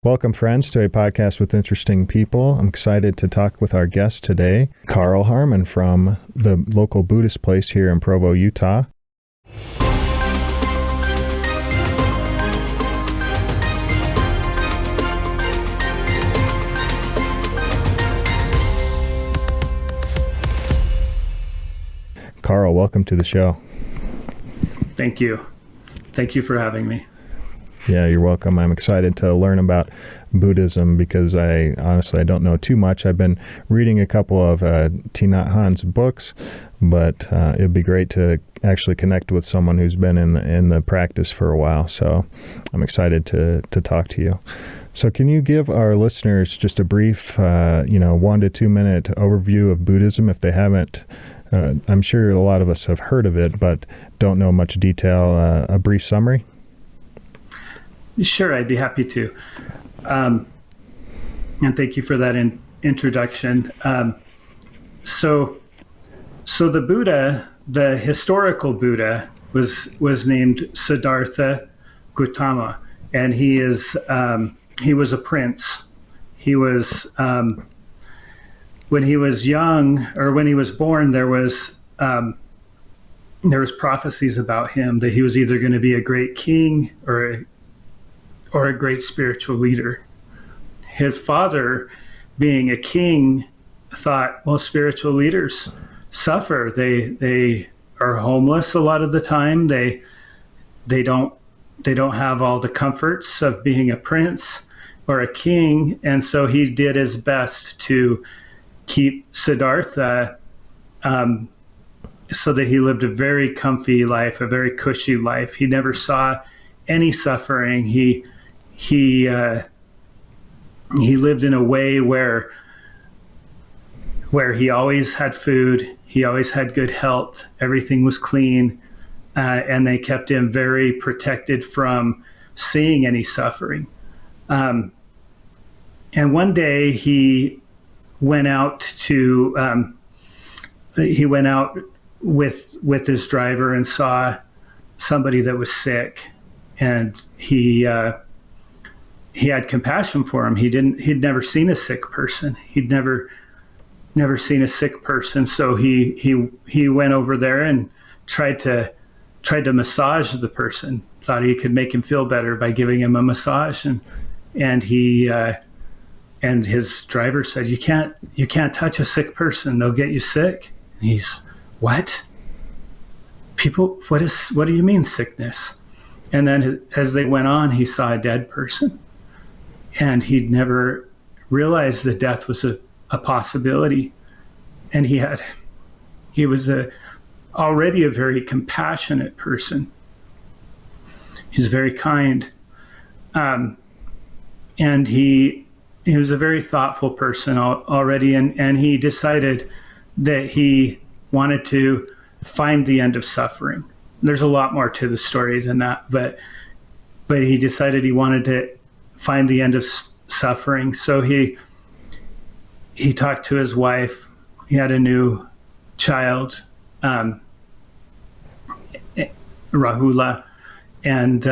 Welcome, friends, to a podcast with interesting people. I'm excited to talk with our guest today, Carl Harman from the local Buddhist place here in Provo, Utah. Carl, welcome to the show. Thank you. Thank you for having me. Yeah, you're welcome. I'm excited to learn about Buddhism because I don't know too much. I've been reading a couple of Thich Nhat Hanh's books, but it'd be great to actually connect with someone who's been in the practice for a while. So I'm excited to talk to you. So can you give our listeners just a brief, 1 to 2 minute overview of Buddhism if they haven't? I'm sure a lot of us have heard of it, but don't know much detail. A brief summary? Sure, I'd be happy to. And thank you for that introduction. So the Buddha, the historical Buddha, was named Siddhartha Gautama, and he was a prince. He was when he was young, or when he was born, there was prophecies about him that he was either going to be a great king or a great spiritual leader. His father, being a king, thought, well, spiritual leaders suffer. They are homeless a lot of the time. They don't have all the comforts of being a prince or a king, and so he did his best to keep Siddhartha so that he lived a very comfy life, a very cushy life. He never saw any suffering. He lived in a way where he always had food, he always had good health, everything was clean, and they kept him very protected from seeing any suffering. And one day he went out with his driver and saw somebody that was sick, and he had compassion for him. He'd never seen a sick person. He'd never seen a sick person. So he went over there and tried to massage the person. Thought he could make him feel better by giving him a massage. And his driver said, "You can't touch a sick person. They'll get you sick." And he's, "What? People? What do you mean sickness?" And then as they went on, he saw a dead person. And he'd never realized that death was a possibility. And he was already a very compassionate person. He's very kind. And he was a very thoughtful person already. And he decided that he wanted to find the end of suffering. There's a lot more to the story than that, but he decided he wanted to find the end of suffering. So he talked to his wife. He had a new child, Rahula, and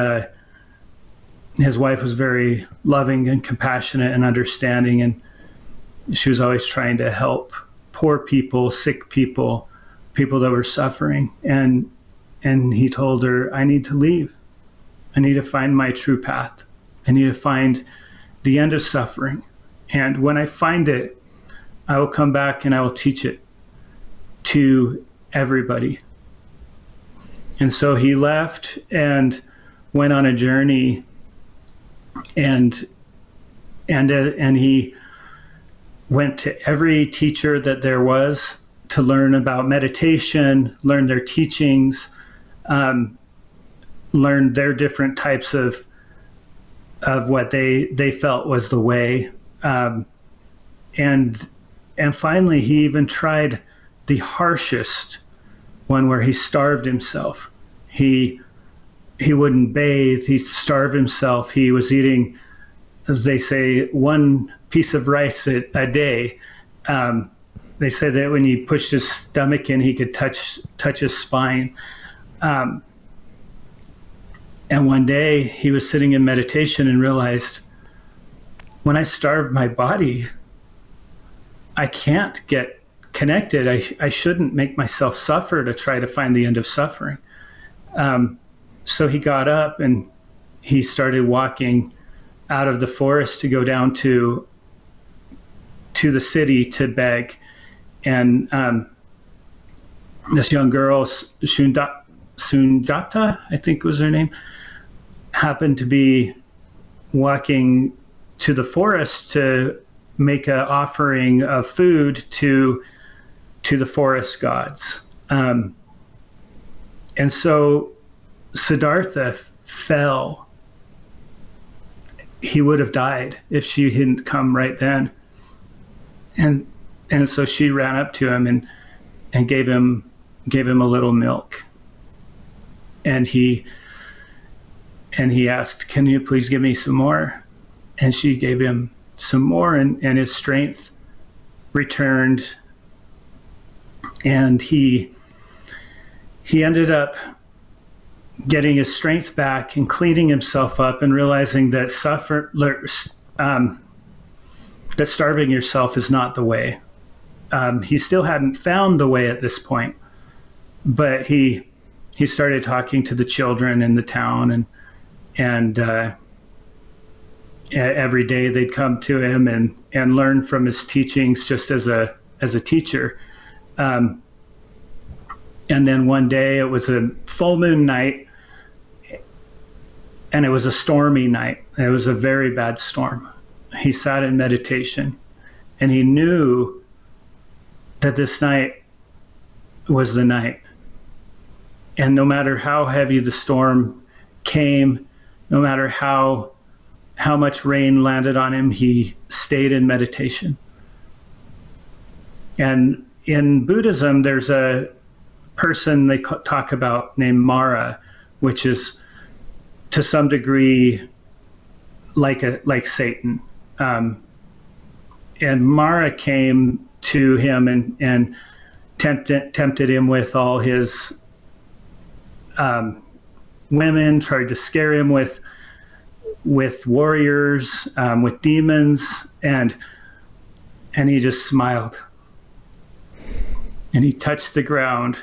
his wife was very loving and compassionate and understanding, and she was always trying to help poor people, sick people, people that were suffering. And he told her, "I need to leave. I need to find my true path. I need to find the end of suffering. And when I find it, I will come back and I will teach it to everybody." And so he left and went on a journey, and he went to every teacher that there was to learn about meditation, learn their teachings, learn their different types of what they felt was the way. And finally, he even tried the harshest one, where he starved himself. He wouldn't bathe. He starved himself. He was eating, as they say, one piece of rice a day. They said that when he pushed his stomach in, he could touch his spine. And one day he was sitting in meditation and realized, when I starve my body, I can't get connected. I shouldn't make myself suffer to try to find the end of suffering. So he got up and he started walking out of the forest to go down to the city to beg. And this young girl, Sunjata, I think was her name, happened to be walking to the forest to make an offering of food to the forest gods. And so Siddhartha fell. He would have died if she hadn't come right then. And so she ran up to him and gave him a little milk. And he asked, "Can you please give me some more?" And she gave him some more, and his strength returned. And he ended up getting his strength back and cleaning himself up and realizing that that starving yourself is not the way. He still hadn't found the way at this point, but he started talking to the children in the town, and every day they'd come to him and learn from his teachings just as a teacher. And then one day it was a full moon night, and it was a stormy night. It was a very bad storm. He sat in meditation, and he knew that this night was the night. And no matter how heavy the storm came, no matter how much rain landed on him, he stayed in meditation. And in Buddhism, there's a person they talk about named Mara, which is to some degree like Satan. And Mara came to him and tempted him with all his women, tried to scare him with warriors, with demons, and he just smiled. And he touched the ground,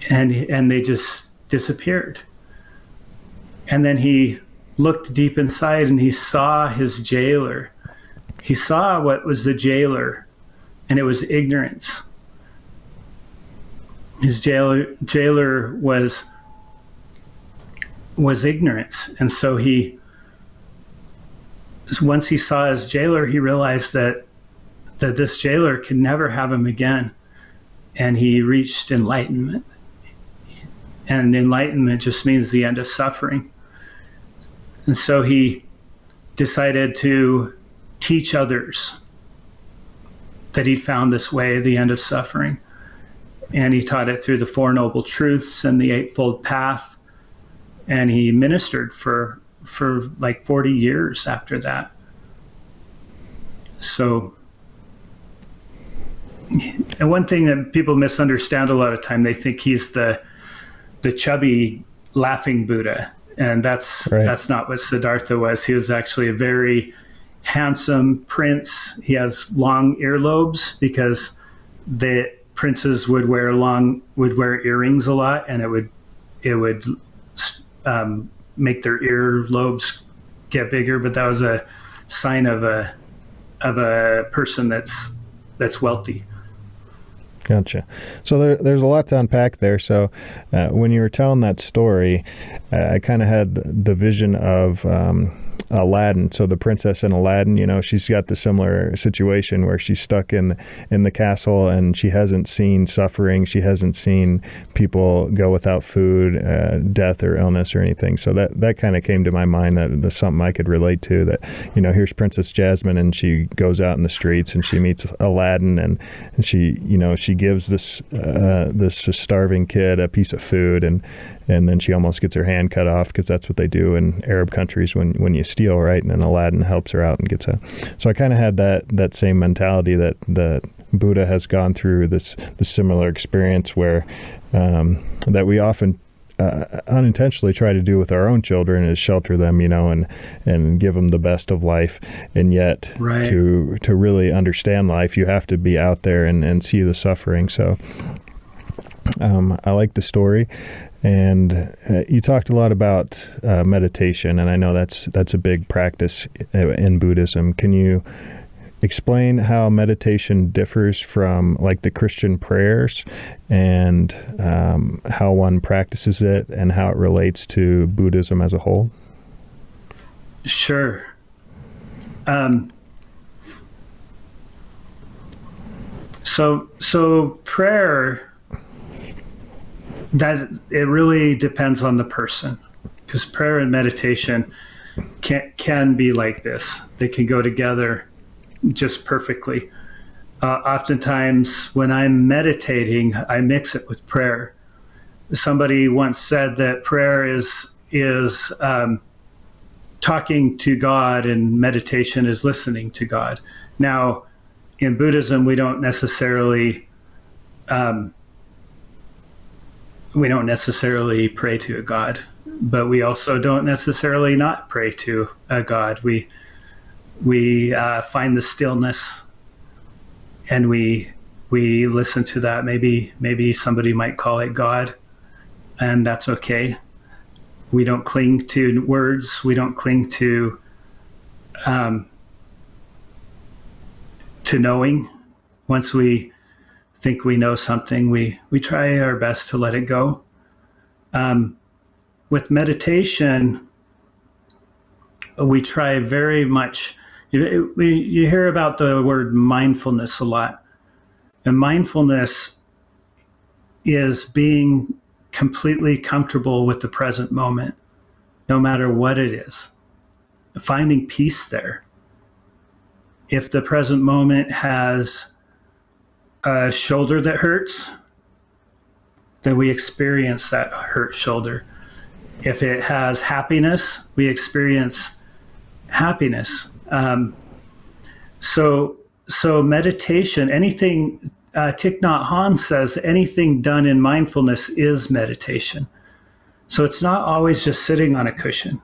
and they just disappeared. And then he looked deep inside, and he saw his jailer. He saw what was the jailer, and it was ignorance. His jailer was ignorance. And so once he saw his jailer, he realized that this jailer could never have him again. And he reached enlightenment. And enlightenment just means the end of suffering. And so he decided to teach others that he'd found this way, the end of suffering. And he taught it through the Four Noble Truths and the Eightfold Path. And he ministered for like 40 years after that. So, and one thing that people misunderstand a lot of time, they think he's the chubby laughing Buddha. And that's not what Siddhartha was. He was actually a very handsome prince. He has long earlobes because the princes would wear earrings a lot, and it would make their earlobes get bigger. But that was a sign of a person that's wealthy. Gotcha. So there's a lot to unpack there. So when you were telling that story, I kind of had the vision of Aladdin. So the princess in Aladdin, she's got the similar situation where she's stuck in the castle, and she hasn't seen suffering. She hasn't seen people go without food, death or illness or anything. So that kind of came to my mind. That's something I could relate to. That here's Princess Jasmine, and she goes out in the streets and she meets Aladdin, and she gives this starving kid a piece of food, and then she almost gets her hand cut off, because that's what they do in Arab countries when you steal, right? And then Aladdin helps her out and gets so I kind of had that same mentality that Buddha has gone through this similar experience where that we often unintentionally try to do with our own children is shelter them, and give them the best of life. And yet Right. to really understand life, you have to be out there and see the suffering. So I like the story. And you talked a lot about meditation, and I know that's a big practice in Buddhism. Can you explain how meditation differs from like the Christian prayers, and how one practices it and how it relates to Buddhism as a whole? Sure. So prayer, that it really depends on the person, because prayer and meditation can be like this. They can go together just perfectly. Oftentimes when I'm meditating, I mix it with prayer. Somebody once said that prayer is talking to God, and meditation is listening to God. Now, in Buddhism, we don't necessarily pray to a God, but we also don't necessarily not pray to a God. We find the stillness, and we listen to that. Maybe somebody might call it God, and that's okay. We don't cling to words. We don't cling to knowing. Once we think we know something, we try our best to let it go. With meditation, we try very much. You hear about the word mindfulness a lot, and mindfulness is being completely comfortable with the present moment, no matter what it is, finding peace there. If the present moment has a shoulder that hurts, then we experience that hurt shoulder. If it has happiness, we experience happiness. So meditation, anything, Thich Nhat Hanh says, anything done in mindfulness is meditation. So it's not always just sitting on a cushion.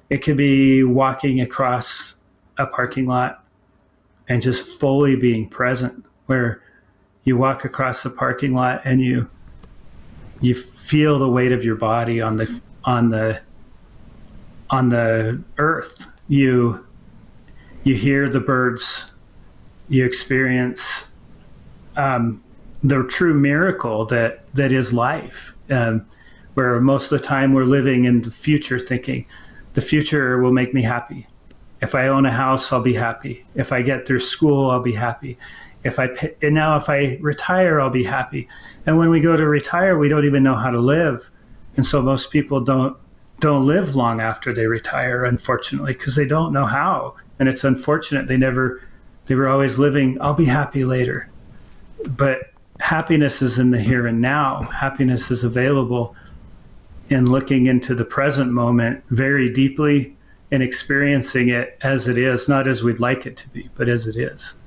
It could be walking across a parking lot and just fully being present, where you walk across the parking lot and you feel the weight of your body on the earth. You hear the birds. You experience the true miracle that is life. Where most of the time we're living in the future, thinking the future will make me happy. If I own a house, I'll be happy. If I get through school, I'll be happy. If I retire, I'll be happy. And when we go to retire, we don't even know how to live. And so most people don't live long after they retire, unfortunately, because they don't know how. And it's unfortunate. They were always living, I'll be happy later. But happiness is in the here and now. Happiness is available in looking into the present moment very deeply and experiencing it as it is, not as we'd like it to be, but as it is.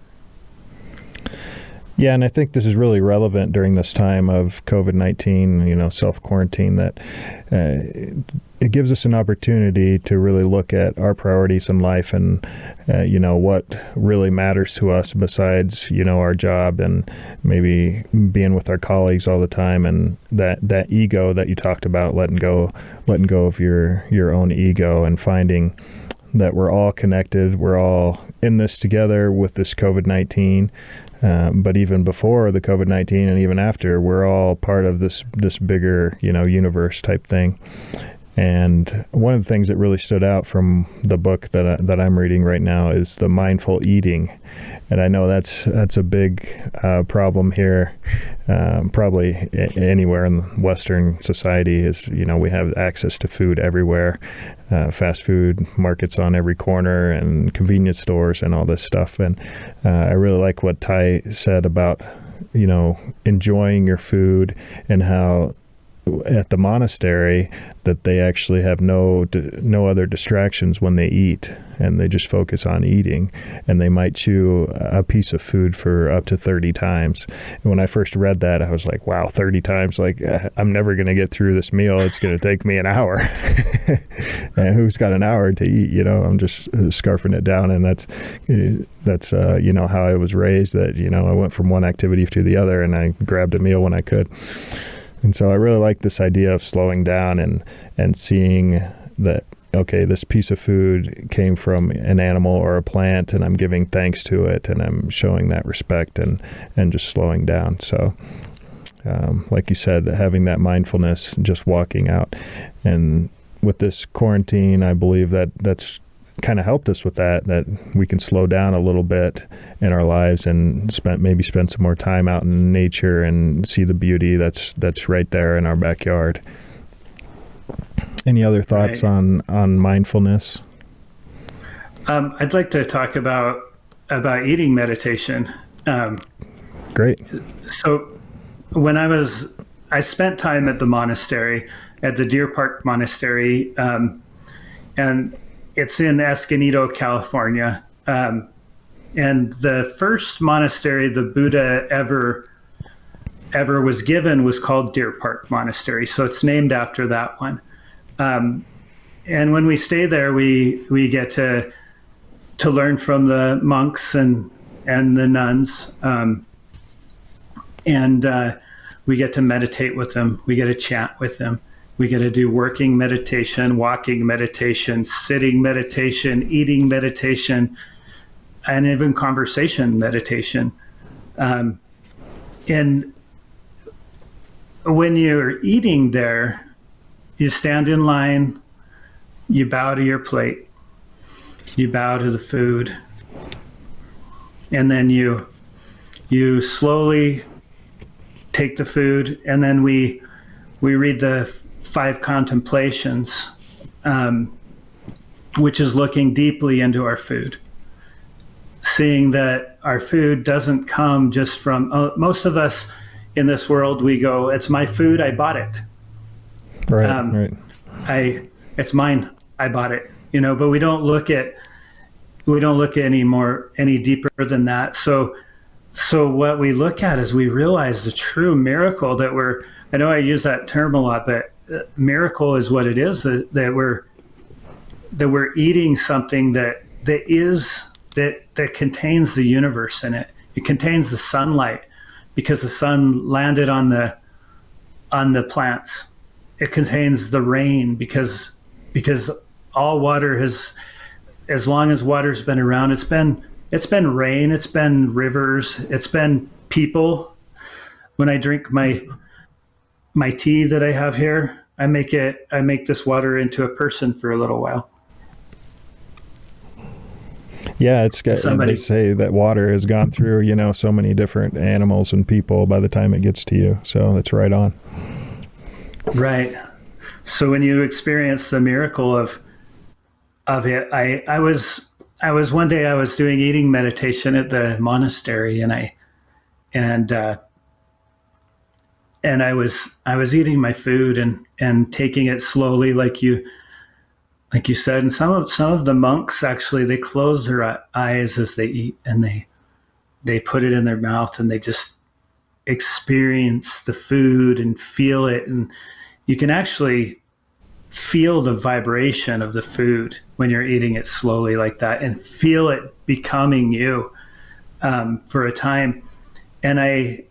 Yeah, and I think this is really relevant during this time of COVID-19, self-quarantine, that it gives us an opportunity to really look at our priorities in life and, what really matters to us besides, our job and maybe being with our colleagues all the time, and that ego that you talked about, letting go of your own ego and finding that we're all connected. We're all in this together with this COVID-19. But even before the COVID-19 and even after, we're all part of this bigger, universe type thing. And one of the things that really stood out from the book that I'm reading right now is the mindful eating. And I know that's a big problem here, probably anywhere in Western society. Is we have access to food everywhere, fast food markets on every corner, and convenience stores and all this stuff. And I really like what Ty said about enjoying your food, and how at the monastery that they actually have no other distractions when they eat, and they just focus on eating, and they might chew a piece of food for up to 30 times. And when I first read that, I was like, wow, 30 times, like I'm never going to get through this meal. It's going to take me an hour. And who's got an hour to eat? I'm just scarfing it down. And that's how I was raised, that I went from one activity to the other, and I grabbed a meal when I could. And so I really like this idea of slowing down and seeing that, okay, this piece of food came from an animal or a plant, and I'm giving thanks to it, and I'm showing that respect and just slowing down. So like you said, having that mindfulness, just walking out. And with this quarantine, I believe that's kind of helped us with that we can slow down a little bit in our lives and spend some more time out in nature and see the beauty that's right there in our backyard. Any other thoughts on mindfulness? I'd like to talk about eating meditation. Great. So when I spent time at the monastery, at the Deer Park Monastery, and it's in Escondido, California. And the first monastery the Buddha ever was given was called Deer Park Monastery. So it's named after that one. And when we stay there, we get to learn from the monks and the nuns. And we get to meditate with them. We get to chant with them. We get to do working meditation, walking meditation, sitting meditation, eating meditation, and even conversation meditation. And when you're eating there, you stand in line, you bow to your plate, you bow to the food, and then you slowly take the food, and then we read the 5 contemplations, which is looking deeply into our food, seeing that our food doesn't come just from, most of us in this world, we go, it's my food, I bought it. Right. It's mine, I bought it, but we don't look any deeper than that. So what we look at is we realize the true miracle that I know I use that term a lot, but miracle is what it is, that we're eating something that contains the universe in it. It contains the sunlight, because the sun landed on the plants. It contains the rain because all water has, as long as water's been around, it's been rain, it's been rivers, it's been people. When I drink my tea that I have here, I make this water into a person for a little while. Yeah, they say that water has gone through, so many different animals and people by the time it gets to you. So that's right on. Right. So when you experience the miracle of it, I was one day I was doing eating meditation at the monastery, and I was eating my food and taking it slowly, like you said. And some of the monks, actually, they close their eyes as they eat, and they put it in their mouth, and they just experience the food and feel it. And you can actually feel the vibration of the food when you're eating it slowly like that, and feel it becoming you for a time. And I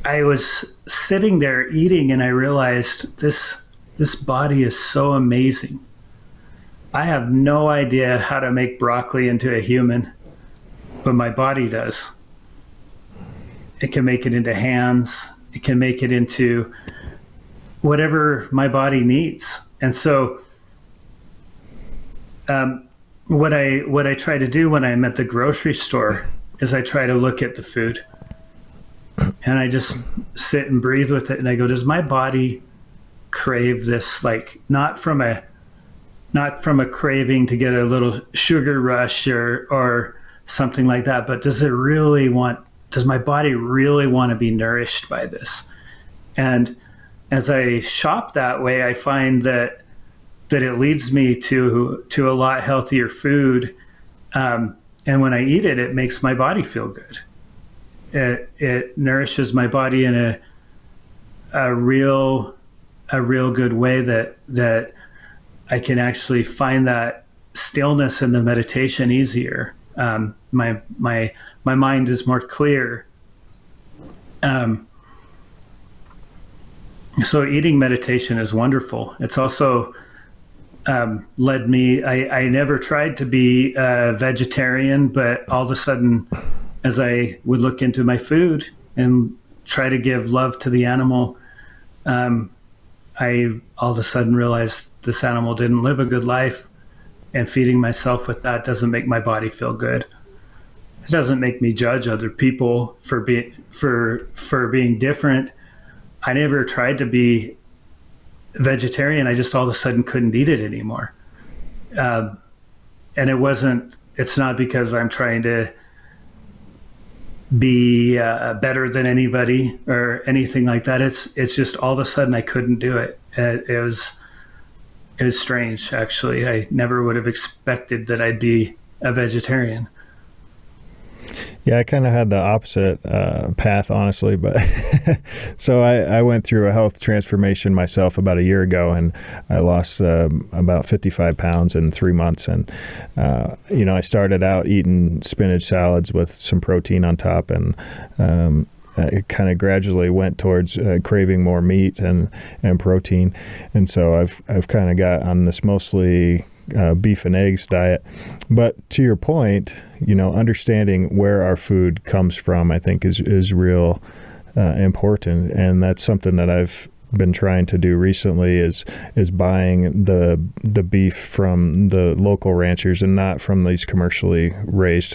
was sitting there eating, and I realized this body is so amazing. I have no idea how to make broccoli into a human, but my body does. It can make it into hands. It can make it into whatever my body needs. And so what I try to do when I'm at the grocery store is I try to look at the food, and I just sit and breathe with it. And I go, does my body crave this? Like, not from a craving to get a little sugar rush or something like that, but does my body really want to be nourished by this? And as I shop that way, I find that it leads me to a lot healthier food. And when I eat it, it makes my body feel good. It nourishes my body in a real good way that I can actually find that stillness in the meditation easier. My mind is more clear. So eating meditation is wonderful. It's also led me, I never tried to be a vegetarian, but all of a sudden, as I would look into my food and try to give love to the animal, I all of a sudden realized this animal didn't live a good life, and feeding myself with that doesn't make my body feel good. It doesn't make me judge other people for being different. I never tried to be vegetarian. I just all of a sudden couldn't eat it anymore. And it's not because I'm trying to be better than anybody or anything like that. It's just all of a sudden I couldn't do it. It was strange, actually. I never would have expected that I'd be a vegetarian. Yeah, I kind of had the opposite path, honestly. But so I went through a health transformation myself about a year ago, and I lost about 55 pounds in 3 months. And, I started out eating spinach salads with some protein on top, and it kind of gradually went towards craving more meat and protein. And so I've kind of got on this mostly beef and eggs diet. But to your point, understanding where our food comes from, I think is real important. And that's something that I've been trying to do recently is buying the beef from the local ranchers and not from these commercially raised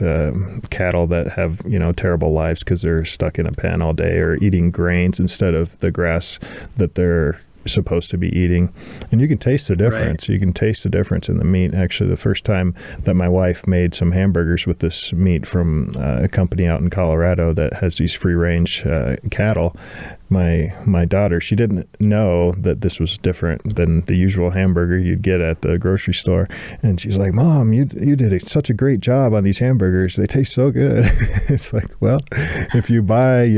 cattle that have terrible lives because they're stuck in a pen all day or eating grains instead of the grass that they're supposed to be eating. And you can taste the difference. Right. You can taste the difference in the meat. Actually, the first time that my wife made some hamburgers with this meat from a company out in Colorado that has these free range cattle, my daughter, she didn't know that this was different than the usual hamburger you'd get at the grocery store. And she's like, "Mom, you did such a great job on these hamburgers. They taste so good." It's like, well, if you buy,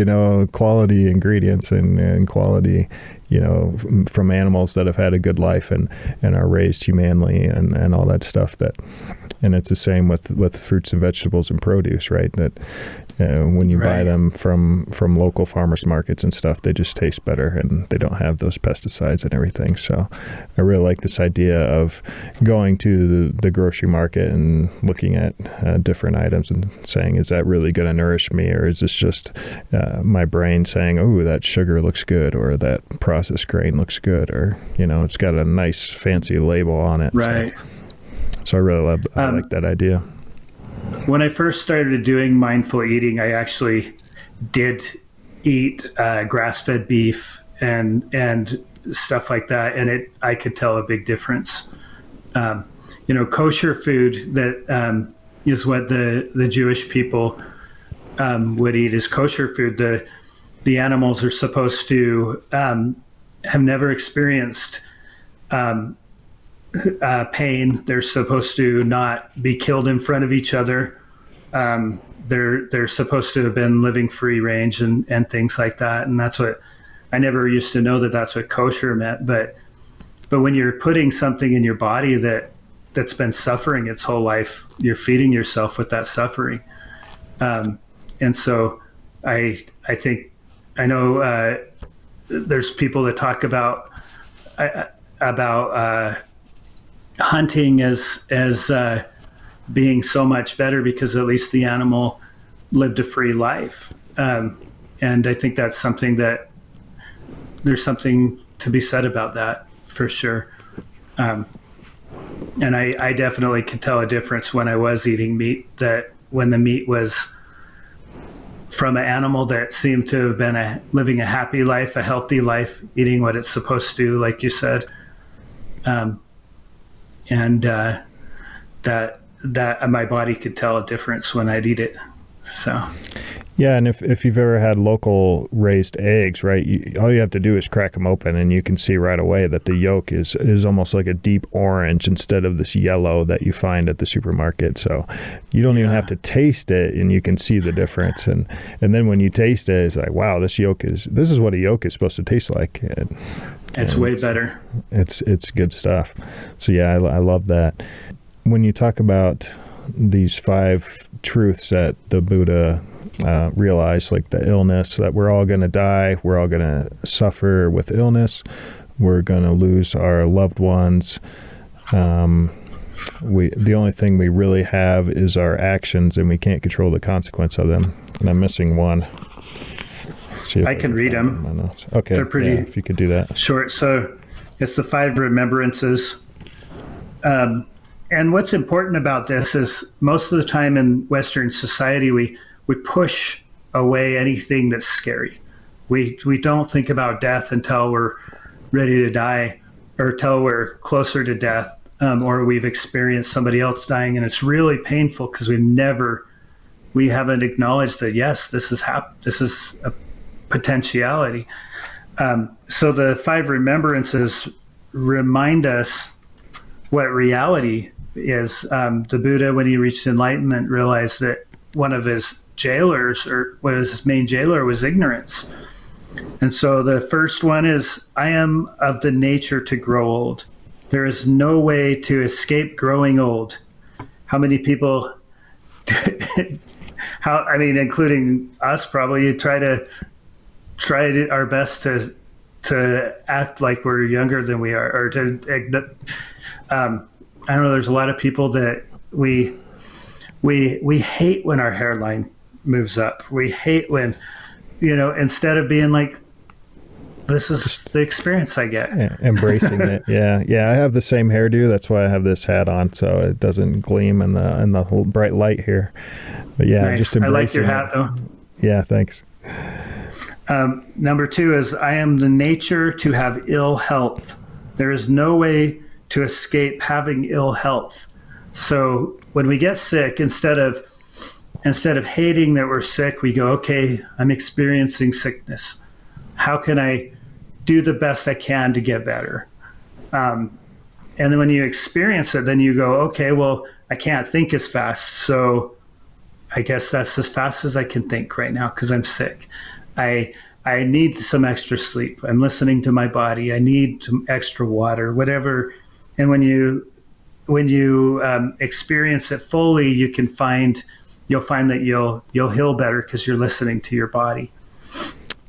quality ingredients and quality, from animals that have had a good life and are raised humanely and all that stuff, and it's the same with fruits and vegetables and produce, right? That when you buy them from local farmers markets and stuff, they just taste better and they don't have those pesticides and everything. So I really like this idea of going to the grocery market and looking at different items and saying, is that really going to nourish me? Or is this just my brain saying, oh, that sugar looks good, or that processed grain looks good, or, it's got a nice fancy label on it. Right. So I really like that idea. When I first started doing mindful eating, I actually did eat grass-fed beef and stuff like that, and I could tell a big difference. Kosher food that is what the Jewish people would eat is kosher food. The animals are supposed to have never experienced pain. They're supposed to not be killed in front of each other. They're supposed to have been living free range and things like that. And that's what I never used to know that's what kosher meant. But when you're putting something in your body that's been suffering its whole life, you're feeding yourself with that suffering. And so I think I know there's people that talk about hunting as being so much better because at least the animal lived a free life. And I think that's something that there's something to be said about that for sure. And I definitely could tell a difference when I was eating meat, that when the meat was from an animal that seemed to have been living a happy life, a healthy life, eating what it's supposed to, like you said. And that my body could tell a difference when I'd eat it. So, Yeah, and if you've ever had local raised eggs, right, all you have to do is crack them open, and you can see right away that the yolk is almost like a deep orange instead of this yellow that you find at the supermarket. So you don't even have to taste it, and you can see the difference. And then when you taste it, it's like, wow, this is what a yolk is supposed to taste like. It's way better. It's good stuff. So yeah, I love that. When you talk about these 5 truths that the Buddha realized, like the illness, that we're all going to die, we're all going to suffer with illness, we're going to lose our loved ones. The only thing we really have is our actions, and we can't control the consequence of them. And I'm missing one. I can read them. Okay, they're pretty if you could do that. Short. So it's the 5 remembrances. And what's important about this is most of the time in Western society, we push away anything that's scary. We don't think about death until we're ready to die, or until we're closer to death, or we've experienced somebody else dying, and it's really painful because we haven't acknowledged that, yes, this is a potentiality. So the 5 remembrances remind us what reality is. The Buddha, when he reached enlightenment, realized that one of his jailers, or was his main jailer, was ignorance. And so the first one is, I am of the nature to grow old. There is no way to escape growing old. How many people, including us probably, try our best to act like we're younger than we are, or to, I don't know, there's a lot of people that we hate when our hairline moves up. We hate when, instead of being like, this is the experience I get. Yeah, embracing it. Yeah. I have the same hairdo. That's why I have this hat on, so it doesn't gleam in the whole bright light here. But yeah, nice. Just embracing I like your hat, though. Yeah, thanks. Number 2 is, I am the nature to have ill health. There is no way to escape having ill health. So when we get sick, instead of hating that we're sick, we go, okay, I'm experiencing sickness. How can I do the best I can to get better? And then when you experience it, then you go, okay, well, I can't think as fast. So I guess that's as fast as I can think right now because I'm sick. I need some extra sleep. I'm listening to my body. I need some extra water, whatever. And when you experience it fully, you'll find that you'll heal better because you're listening to your body.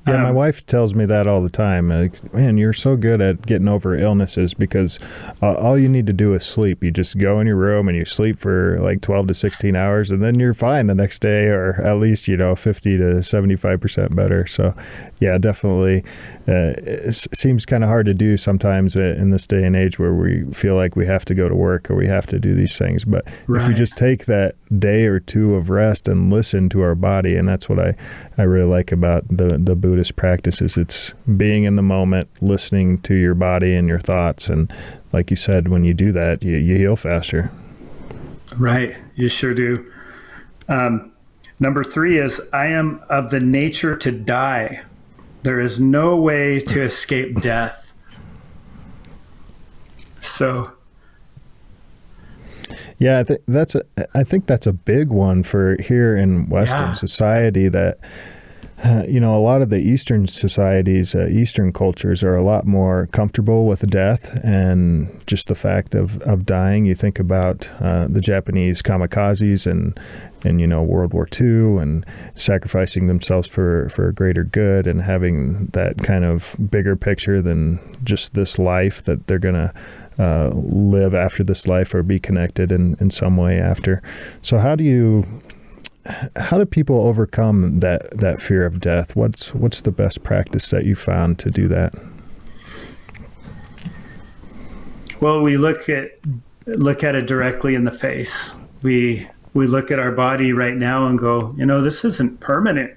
Yeah, my wife tells me that all the time. Like, man, you're so good at getting over illnesses because all you need to do is sleep. You just go in your room and you sleep for like 12 to 16 hours, and then you're fine the next day, or at least 50 to 75% better. So, yeah, definitely. It seems kind of hard to do sometimes in this day and age where we feel like we have to go to work or we have to do these things. But if we just take that day or two of rest and listen to our body, and that's what I really like about the Buddhist practices. It's being in the moment, listening to your body and your thoughts, and like you said, when you do that, you heal faster. Right, you sure do. Number 3 is, I am of the nature to die. There is no way to escape death. So, yeah, I think that's a big one for here in Western society. That a lot of the Eastern societies, Eastern cultures are a lot more comfortable with death and just the fact of dying. You think about the Japanese kamikazes and World War II and sacrificing themselves for a greater good and having that kind of bigger picture than just this life, that they're going to live after this life or be connected in some way after. So how do people overcome that fear of death? What's the best practice that you found to do that? Well, we look at it directly in the face. We look at our body right now and go, this isn't permanent.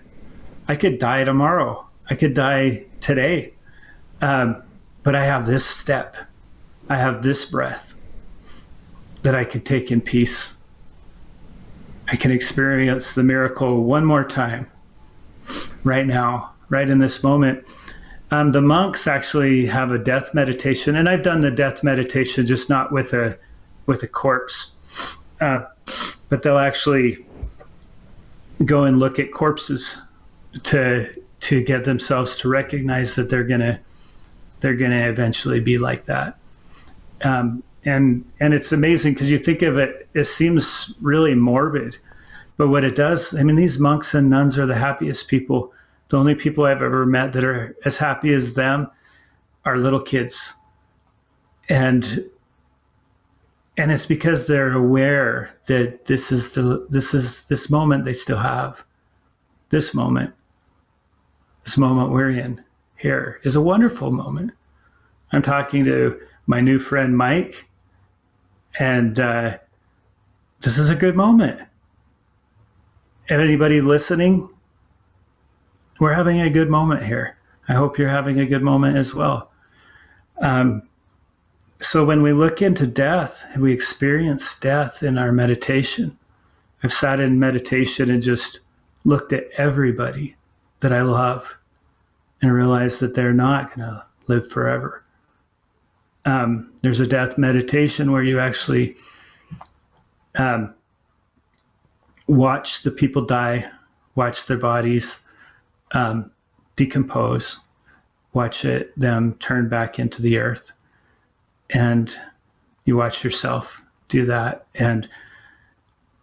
I could die tomorrow. I could die today. But I have this step. I have this breath that I could take in peace. I can experience the miracle one more time, right now, right in this moment. The monks actually have a death meditation, and I've done the death meditation, just not with a corpse, but they'll actually go and look at corpses to get themselves to recognize that they're gonna eventually be like that. And it's amazing because you think of it, it seems really morbid, but what it does, I mean, these monks and nuns are the happiest people. The only people I've ever met that are as happy as them are little kids. And it's because they're aware that this moment they still have. This moment we're in here is a wonderful moment. I'm talking to my new friend Mike, and this is a good moment. And anybody listening, we're having a good moment here. I hope you're having a good moment as well. So when we look into death, we experience death in our meditation. I've sat in meditation and just looked at everybody that I love and realized that they're not going to live forever. There's a death meditation where you actually watch the people die, watch their bodies decompose, watch them turn back into the earth. And you watch yourself do that. And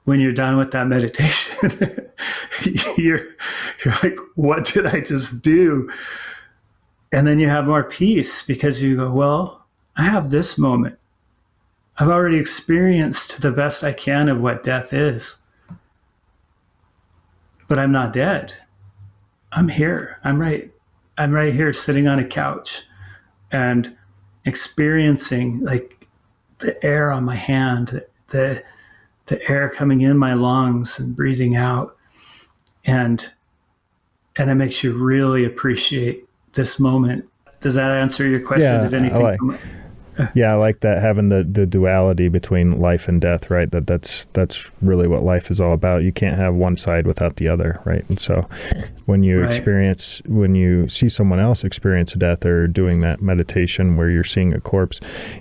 when you're done with that meditation, you're like, what did I just do? And then you have more peace because you go, well, I have this moment. I've already experienced to the best I can of what death is. But I'm not dead. I'm here. I'm right here sitting on a couch and experiencing like the air on my hand, the air coming in my lungs and breathing out. And it makes you really appreciate this moment. Does that answer your question? Yeah, Did anything I like that, having the duality between life and death, right? That's really what life is all about. You can't have one side without the other, right? And so when you when you see someone else experience death or doing that meditation where you're seeing a corpse,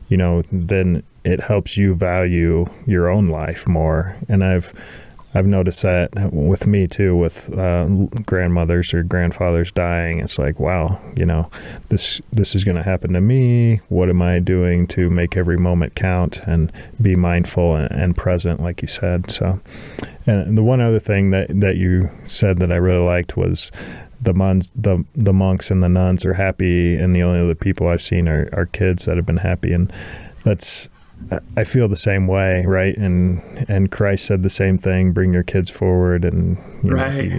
then it helps you value your own life more. And I've noticed that with me too, with grandmothers or grandfathers dying. It's like, wow, this is going to happen to me. What am I doing to make every moment count and be mindful and present, like you said? So, and the one other thing that you said that I really liked was the monks and the nuns are happy, and the only other people I've seen are kids that have been happy, and I feel the same way, right? And Christ said the same thing, bring your kids forward, and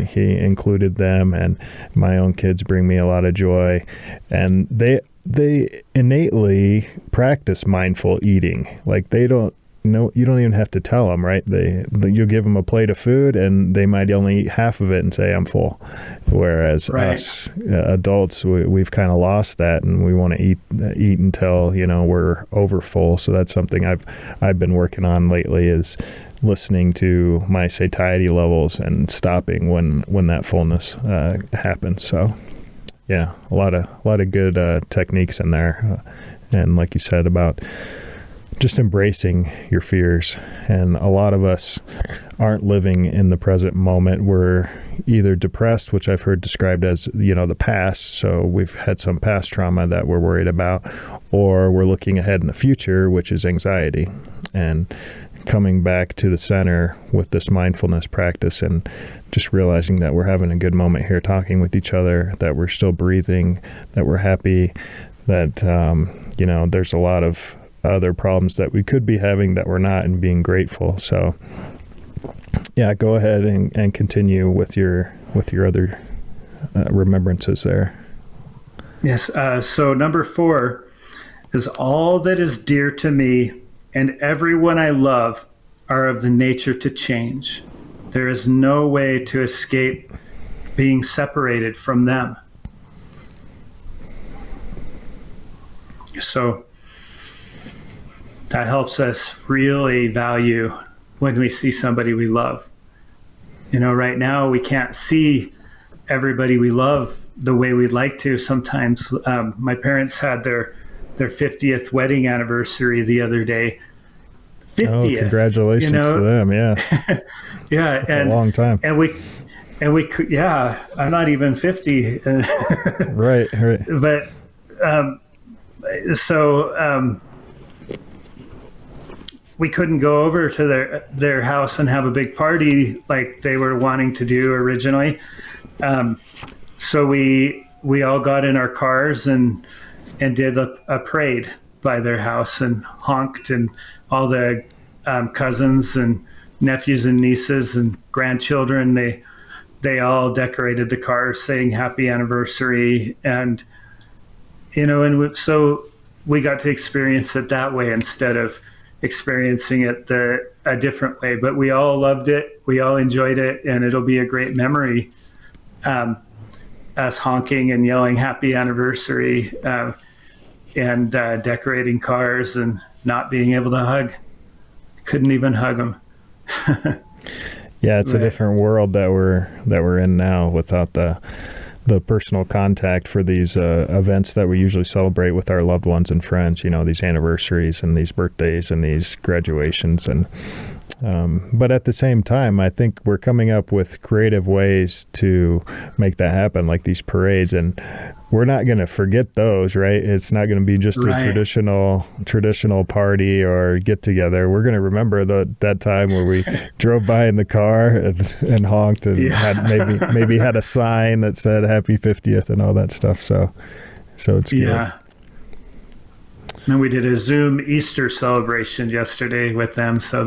he included them, and my own kids bring me a lot of joy. And they innately practice mindful eating. Like you don't even have to tell them, right? You'll give them a plate of food and they might only eat half of it and say, I'm full. Whereas us adults, we've kind of lost that, and we want to eat until, we're over full. So that's something I've been working on lately, is listening to my satiety levels and stopping when that fullness happens. So yeah, a lot of good techniques in there. And like you said about just embracing your fears. And a lot of us aren't living in the present moment. We're either depressed, which I've heard described as, the past. So we've had some past trauma that we're worried about, or we're looking ahead in the future, which is anxiety. And coming back to the center with this mindfulness practice and just realizing that we're having a good moment here talking with each other, that we're still breathing, that we're happy, that, there's a lot of other problems that we could be having that we're not, and being grateful. So yeah, go ahead and continue with your other remembrances there. Yes. So number 4 is, all that is dear to me and everyone I love are of the nature to change. There is no way to escape being separated from them. So that helps us really value when we see somebody we love. Right now we can't see everybody we love the way we'd like to. Sometimes my parents had their 50th wedding anniversary the other day. 50th. Oh, congratulations to them. Yeah. Yeah. That's a long time. And we could, yeah, I'm not even 50. Right. But, we couldn't go over to their house and have a big party like they were wanting to do originally. So we all got in our cars and did a parade by their house and honked, and all the cousins and nephews and nieces and grandchildren, they all decorated the cars saying happy anniversary. And, so we got to experience it that way instead of experiencing it a different way. But we all loved it. We all enjoyed it. And it'll be a great memory, us honking and yelling happy anniversary, and decorating cars and not being able to hug. Couldn't even hug them. Yeah, it's Right. a different world that we're in now without the personal contact for these events that we usually celebrate with our loved ones and friends. These anniversaries and these birthdays and these graduations, and but at the same time, I think we're coming up with creative ways to make that happen, like these parades, and we're not going to forget those, right? It's not going to be just Right. a traditional party or get together. We're going to remember that time where we drove by in the car and honked and had maybe had a sign that said Happy 50th and all that stuff. So it's good. Yeah. And we did a Zoom Easter celebration yesterday with them. So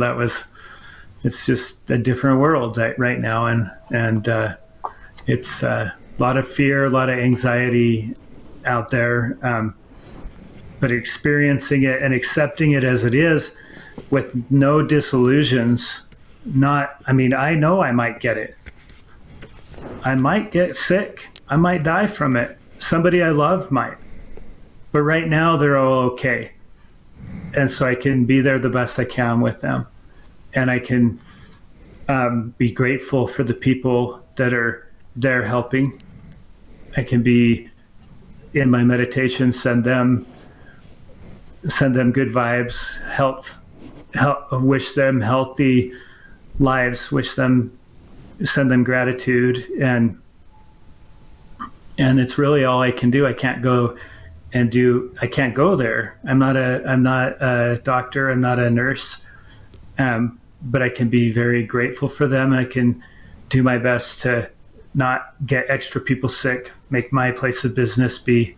it's just a different world right now. And it's a lot of fear, a lot of anxiety out there. But experiencing it and accepting it as it is with no disillusions. I know I might get it. I might get sick. I might die from it. Somebody I love might. But right now they're all okay. And so I can be there the best I can with them. And I can be grateful for the people that are there helping. I can be in my meditation, send them good vibes, help wish them healthy lives, send them gratitude, and it's really all I can do. I can't go there. I'm not a doctor. I'm not a nurse. But I can be very grateful for them. I can do my best to not get extra people sick, make my place of business be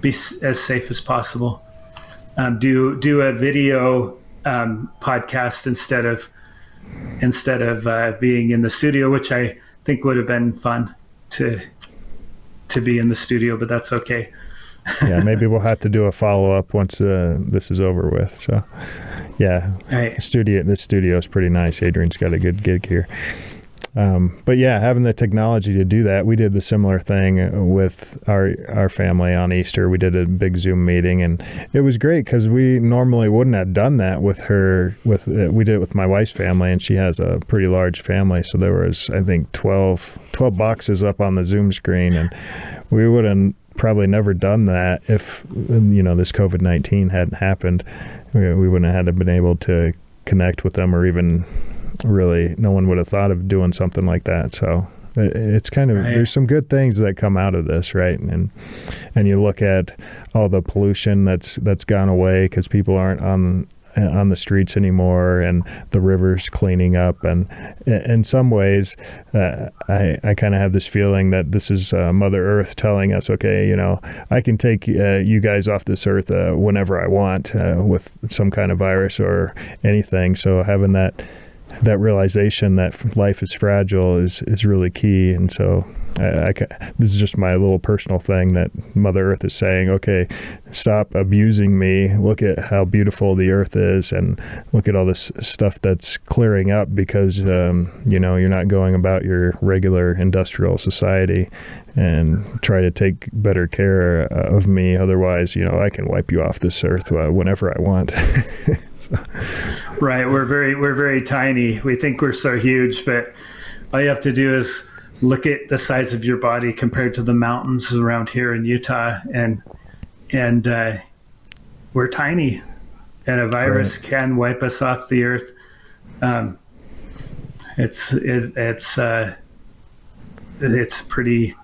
as safe as possible. Do a video podcast instead of being in the studio, which I think would have been fun to be in the studio, but that's okay. Yeah, maybe we'll have to do a follow-up once this is over with. So, yeah, Right. The studio is pretty nice. Adrian's got a good gig here. But yeah, having the technology to do that, we did the similar thing with our family on Easter. We did a big Zoom meeting, and it was great because we normally wouldn't have done that with her. We did it with my wife's family, and she has a pretty large family. So there was, I think, 12 boxes up on the Zoom screen, and we would have probably never done that if this COVID-19 hadn't happened. We wouldn't have been able to connect with them, or even really no one would have thought of doing something like that. So it's kind of right. There's some good things that come out of this, right? And you look at all the pollution that's gone away because people aren't on the streets anymore, and the rivers cleaning up. And in some ways, I kind of have this feeling that this is Mother Earth telling us, okay, I can take you guys off this earth whenever I want with some kind of virus or anything. So having that realization that life is fragile is really key. And so this is just my little personal thing that Mother Earth is saying, okay, stop abusing me. Look at how beautiful the earth is, and look at all this stuff that's clearing up because, you're not going about your regular industrial society, and try to take better care of me. Otherwise, I can wipe you off this earth whenever I want. So. Right. We're very tiny. We think we're so huge, but all you have to do is look at the size of your body compared to the mountains around here in Utah, and we're tiny, and a virus can wipe us off the earth. It's pretty.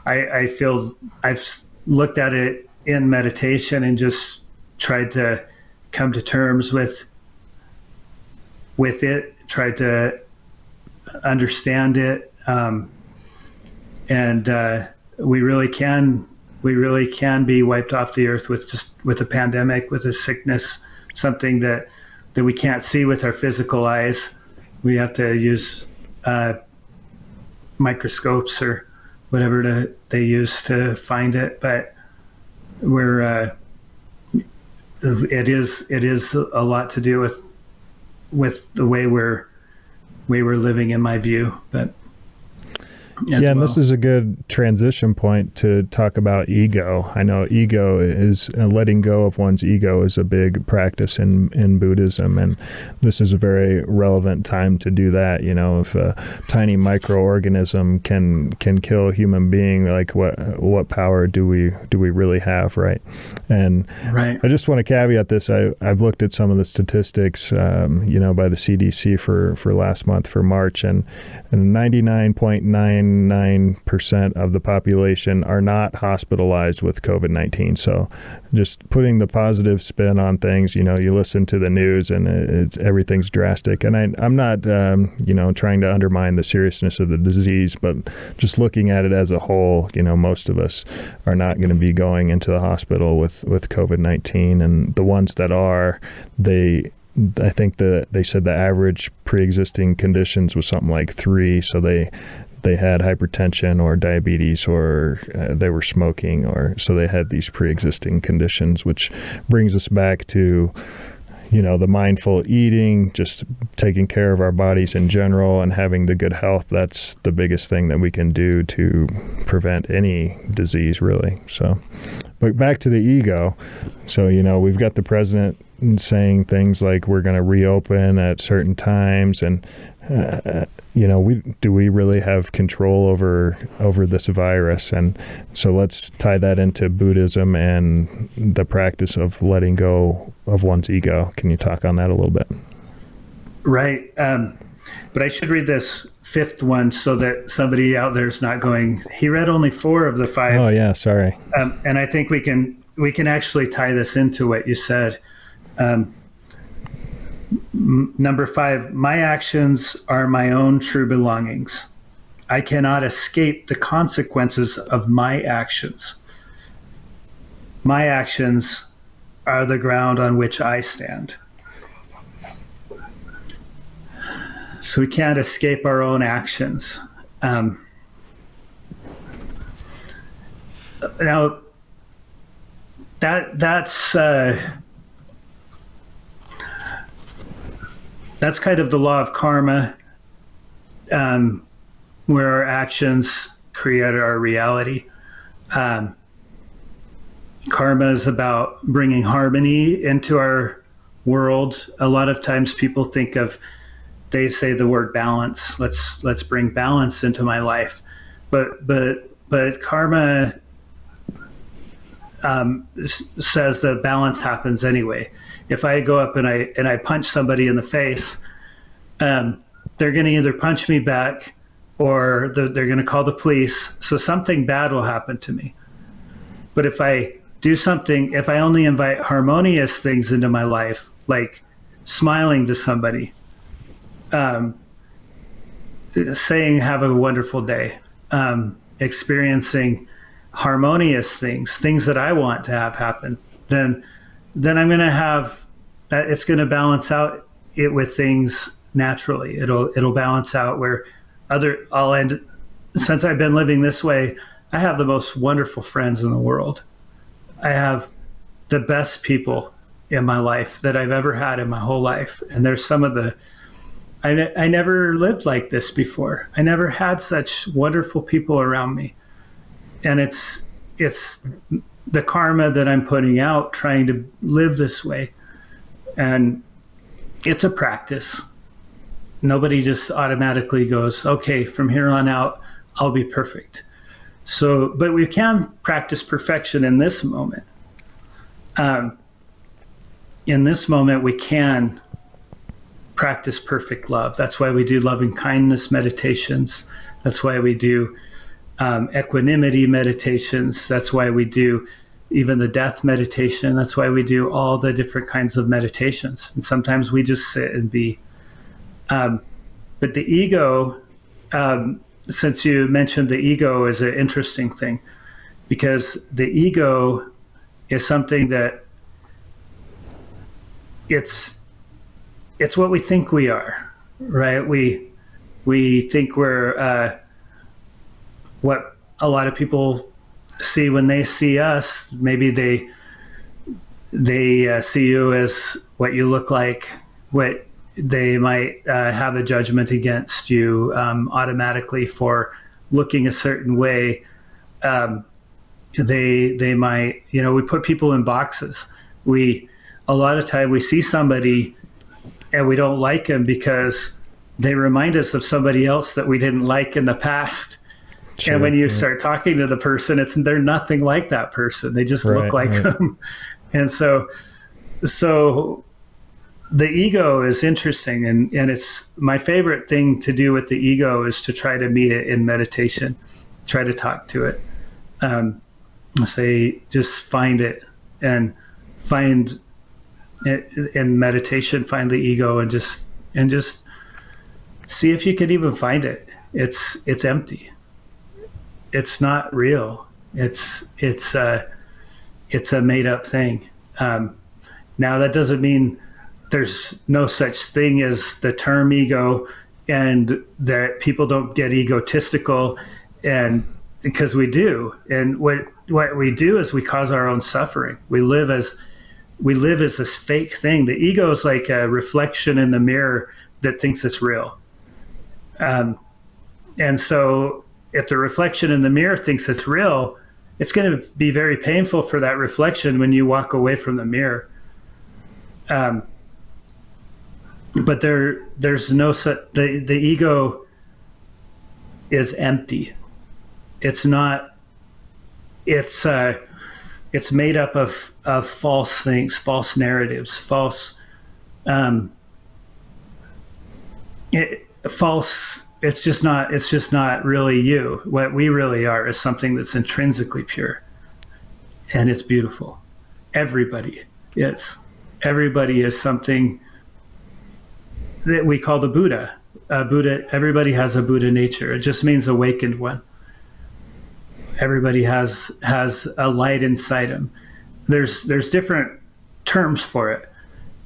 I feel I've looked at it in meditation and just tried to come to terms with it, tried to understand it, and we really can be wiped off the earth with a pandemic, with a sickness, something that we can't see with our physical eyes. We have to use microscopes or whatever they use to find it, but it is a lot to do with the way we're living, in my view. But and this is a good transition point to talk about ego. I know ego is letting go of one's ego is a big practice in Buddhism, and this is a very relevant time to do that. If a tiny microorganism can kill a human being, like what power do we really have, right? And I just want to caveat this. I've looked at some of the statistics, by the CDC for last month, for March, and 99.99% of the population are not hospitalized with COVID-19. So just putting the positive spin on things, you listen to the news and everything's drastic. And I'm not, trying to undermine the seriousness of the disease, but just looking at it as a whole, most of us are not going to be going into the hospital with COVID-19. And the ones that are, I think they said the average pre-existing conditions was something like 3. So they had hypertension or diabetes, or they were smoking, or so they had these pre-existing conditions, which brings us back to, the mindful eating, just taking care of our bodies in general and having the good health. That's the biggest thing that we can do to prevent any disease, really. So, but back to the ego. So, we've got the president saying things like we're going to reopen at certain times, and do we really have control over this virus? And so let's tie that into Buddhism and the practice of letting go of one's ego. Can you talk on that a little bit? Right. But I should read this 5th one so that somebody out there is not going, he read only 4 of the 5. Oh yeah, sorry. And I think we can actually tie this into what you said. Number 5, my actions are my own true belongings. I cannot escape the consequences of my actions. My actions are the ground on which I stand. So we can't escape our own actions. Now, that's kind of the law of karma, where our actions create our reality. Karma is about bringing harmony into our world. A lot of times people they say the word balance. Let's bring balance into my life, but karma says that balance happens anyway. If I go up and I punch somebody in the face, they're going to either punch me back or they're going to call the police. So something bad will happen to me. But if I do something, if I only invite harmonious things into my life, like smiling to somebody, saying have a wonderful day, experiencing harmonious things that I want to have happen, then I'm going to have that. It's going to balance out it with things naturally. It'll balance out where since I've been living this way, I have the most wonderful friends in the world. I have the best people in my life that I've ever had in my whole life. And there's some of I never lived like this before. I never had such wonderful people around me. And it's the karma that I'm putting out, trying to live this way. And it's a practice. nobody just automatically goes, okay, from here on out, I'll be perfect. So, but we can practice perfection in this moment. In this moment, we can practice perfect love. That's why we do loving kindness meditations. That's why we do equanimity meditations. That's why we do even the death meditation. That's why we do all the different kinds of meditations. And sometimes we just sit and be. But the ego, since you mentioned the ego, is an interesting thing, because the ego is something that it's what we think we are, right? We think we're what a lot of people see when they see us. Maybe they see you as what you look like, what they might have a judgment against you automatically for looking a certain way. They might, we put people in boxes. A lot of time we see somebody and we don't like them because they remind us of somebody else that we didn't like in the past. Sure, and when you start talking to the person, they're nothing like that person. They just look like them. And so the ego is interesting, and it's my favorite thing to do with the ego is to try to meet it in meditation, try to talk to it, say, just find it, and find it in meditation, find the ego, and just see if you can even find it. It's empty. It's not real. It's a made up thing. Now that doesn't mean there's no such thing as the term ego, and that people don't get egotistical, and because we do. And what we do is we cause our own suffering. We live as this fake thing. The ego is like a reflection in the mirror that thinks it's real. And so if the reflection in the mirror thinks it's real, it's going to be very painful for that reflection when you walk away from the mirror. But there's no such, the ego is empty. It's not, it's made up of false things, false narratives, false, it's just not really you. What we really are is something that's intrinsically pure, and it's beautiful. Everybody is something that we call the Buddha. Everybody has a Buddha nature. It just means awakened one. Everybody has a light inside him. There's different terms for it.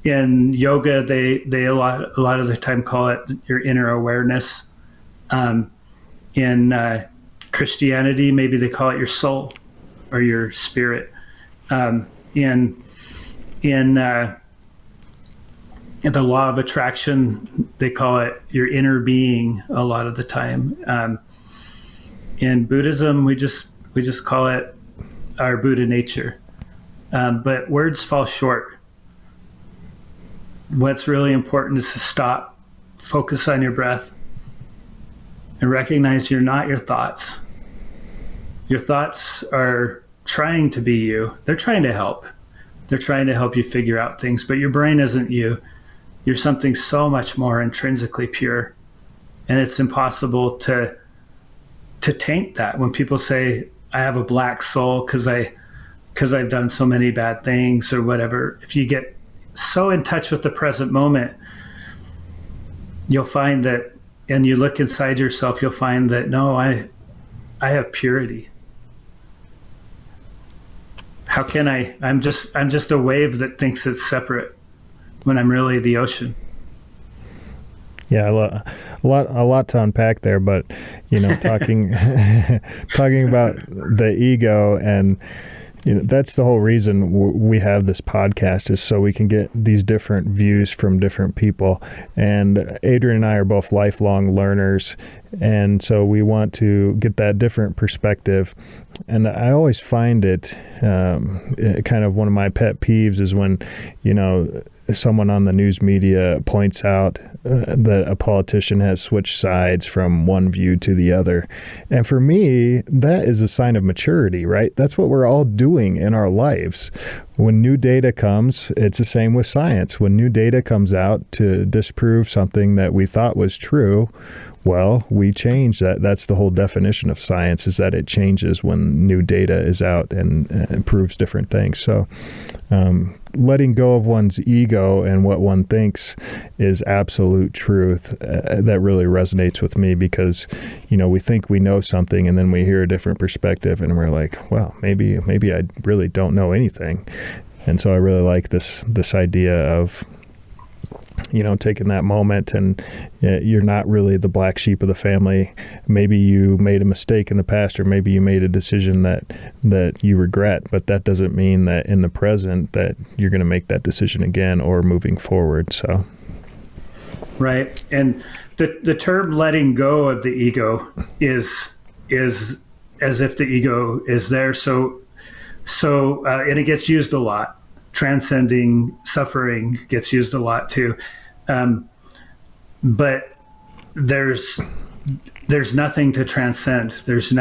In yoga, they a lot of the time call it your inner awareness. In Christianity, maybe they call it your soul or your spirit. In the law of attraction, they call it your inner being a lot of the time. In Buddhism, we just call it our Buddha nature. But words fall short. What's really important is to stop, focus on your breath, and recognize you're not your thoughts. Your thoughts are trying to be you. They're trying to help. They're trying to help you figure out things, but your brain isn't you. You're something so much more intrinsically pure. And it's impossible to taint that. When people say, I have a black soul because I've done so many bad things or whatever, if you get so in touch with the present moment, you'll find that, and you look inside yourself, you'll find that, no, I have purity. How can I? I'm just a wave that thinks it's separate when I'm really the ocean. Yeah, a lot to unpack there, but talking about the ego, and that's the whole reason we have this podcast, is so we can get these different views from different people. And Adrian and I are both lifelong learners, and so we want to get that different perspective. And I always find it kind of one of my pet peeves is when someone on the news media points out that a politician has switched sides from one view to the other. And for me, that is a sign of maturity, right? That's what we're all doing in our lives. When new data comes, it's the same with science. When new data comes out to disprove something that we thought was true, well, we change that. That's the whole definition of science, is that it changes when new data is out and proves different things. So letting go of one's ego and what one thinks is absolute truth. That really resonates with me because, we think we know something and then we hear a different perspective and we're like, well, maybe I really don't know anything. And so I really like this idea of taking that moment, and you're not really the black sheep of the family. Maybe you made a mistake in the past, or maybe you made a decision that you regret, but that doesn't mean that in the present that you're going to make that decision again or moving forward. So, right. And the term letting go of the ego is as if the ego is there. So and it gets used a lot. Transcending suffering gets used a lot too. But there's nothing to transcend. There's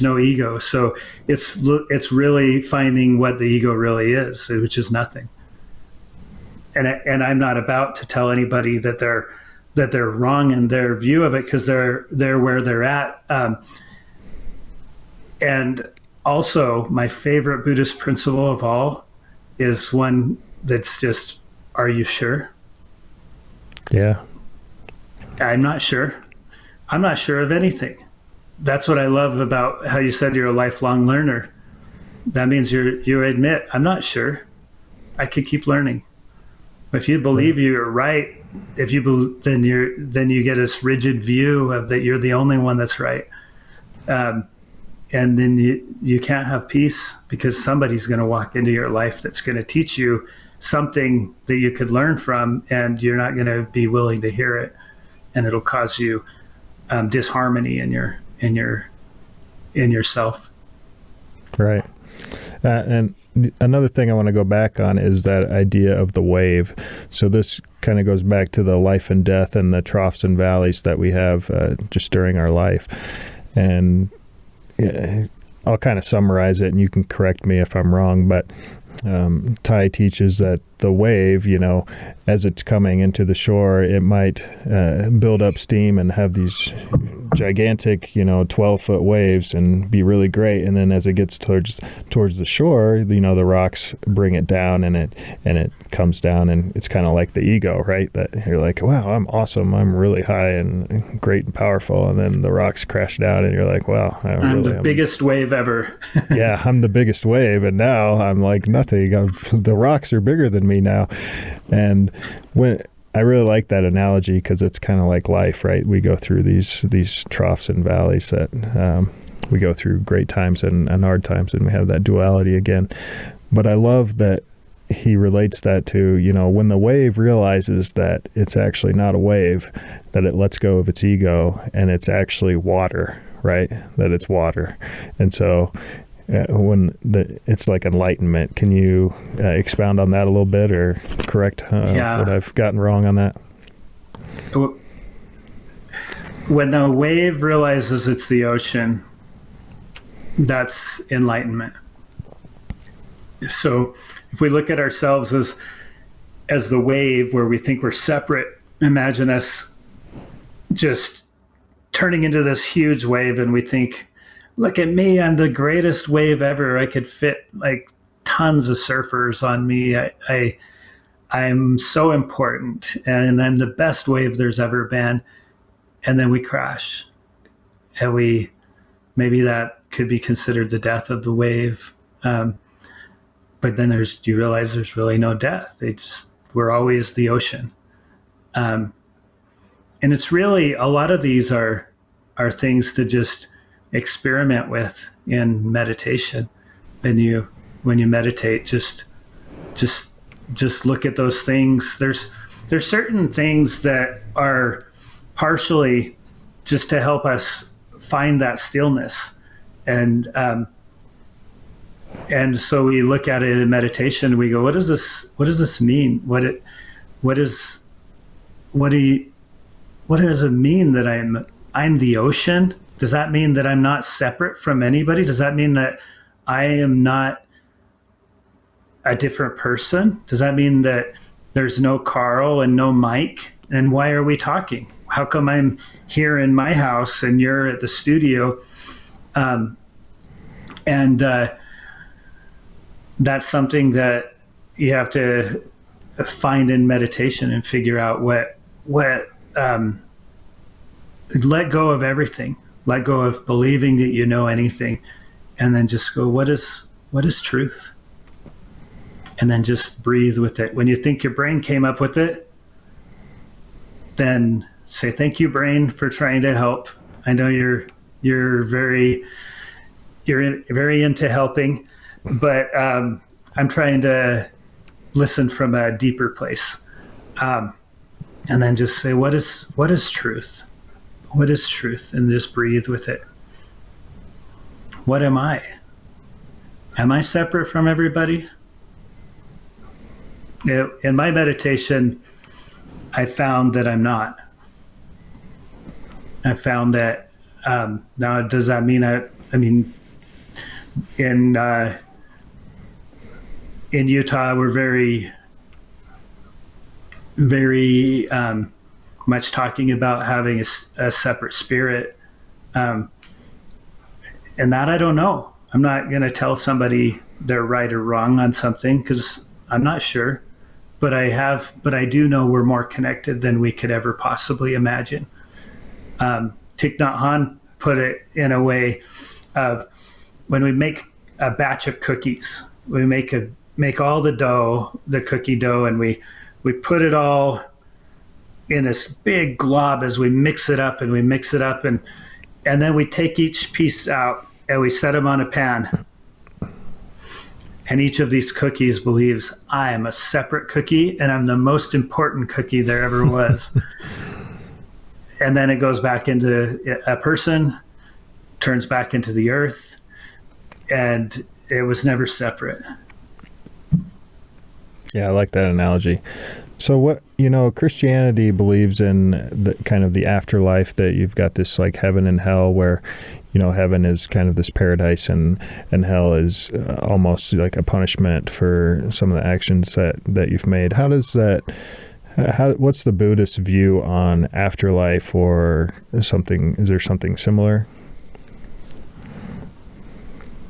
no ego. So it's really finding what the ego really is, which is nothing. And I'm not about to tell anybody that they're wrong in their view of it, because they're where they're at. And also, my favorite Buddhist principle of all is one that's just, are you sure? Yeah. I'm not sure. I'm not sure of anything. That's what I love about how you said you're a lifelong learner. That means you admit, I'm not sure. I could keep learning. If you believe you're right, then you get this rigid view of that you're the only one that's right. And then you can't have peace, because somebody's going to walk into your life that's going to teach you something that you could learn from, and you're not going to be willing to hear it, and it'll cause you disharmony in yourself. Right. And another thing I want to go back on is that idea of the wave. So this kind of goes back to the life and death and the troughs and valleys that we have just during our life. And I'll kind of summarize it, and you can correct me if I'm wrong, but Thai teaches that the wave, as it's coming into the shore, it might build up steam and have these gigantic, 12-foot waves and be really great. And then as it gets towards the shore, the rocks bring it down, and it comes down, and it's kind of like the ego, right? That you're like, wow, I'm awesome, I'm really high and great and powerful, and then the rocks crash down, and you're like, wow, I'm the biggest wave ever. Yeah, I'm the biggest wave, and now I'm like nothing. The rocks are bigger than me now. And when I really like that analogy, because it's kind of like life, right? We go through these troughs and valleys that we go through great times and hard times, and we have that duality again. But I love that he relates that to, when the wave realizes that it's actually not a wave, that it lets go of its ego, and it's actually water, right? That it's water. And so it's like enlightenment. Can you expound on that a little bit, or correct what I've gotten wrong on that? When the wave realizes it's the ocean, that's enlightenment. So if we look at ourselves as the wave, where we think we're separate, imagine us just turning into this huge wave, and we think, look at me, I'm the greatest wave ever. I could fit like tons of surfers on me. I'm so important, and I'm the best wave there's ever been. And then we crash, and maybe that could be considered the death of the wave. But then you realize there's really no death. We're always the ocean. And it's really, a lot of these are things to just experiment with in meditation. When you meditate, just look at those things. There's certain things that are partially just to help us find that stillness, and And so we look at it in meditation. We go, what does this mean? What does it mean that I'm the ocean? Does that mean that I'm not separate from anybody? Does that mean that I am not a different person? Does that mean that there's no Carl and no Mike? And why are we talking? How come I'm here in my house and you're at the studio? That's something that you have to find in meditation and figure out what let go of everything. Let go of believing that you know anything, and then just go, what is truth? And then just breathe with it. When you think your brain came up with it, then say, thank you, brain, for trying to help. I know you're very into helping, but I'm trying to listen from a deeper place. And then just say, what is truth? What is truth? And just breathe with it. What am I? Am I separate from everybody? In my meditation, I found that I'm not. I found that, now does that mean in Utah, we're very, very much talking about having a separate spirit. And that I don't know. I'm not going to tell somebody they're right or wrong on something because I'm not sure. But I do know we're more connected than we could ever possibly imagine. Thich Nhat Hanh put it in a way of when we make a batch of cookies, we make all the dough, the cookie dough, and we put it all in this big glob as we mix it up and then we take each piece out and we set them on a pan. And each of these cookies believes I am a separate cookie and I'm the most important cookie there ever was. And then it goes back into a person, turns back into the earth, and it was never separate. Yeah, I like that analogy. So what, Christianity believes in the kind of the afterlife, that you've got this like heaven and hell where, heaven is kind of this paradise and hell is almost like a punishment for some of the actions that you've made. What's the Buddhist view on afterlife or something? Is there something similar?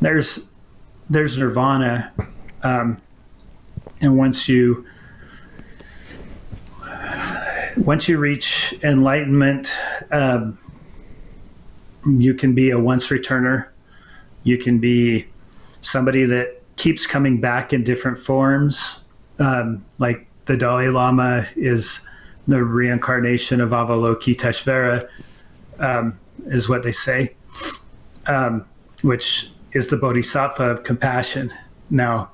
There's nirvana. And once you reach enlightenment, you can be a once returner. You can be somebody that keeps coming back in different forms. Like the Dalai Lama is the reincarnation of Avalokiteshvara, is what they say, which is the Bodhisattva of compassion. Now,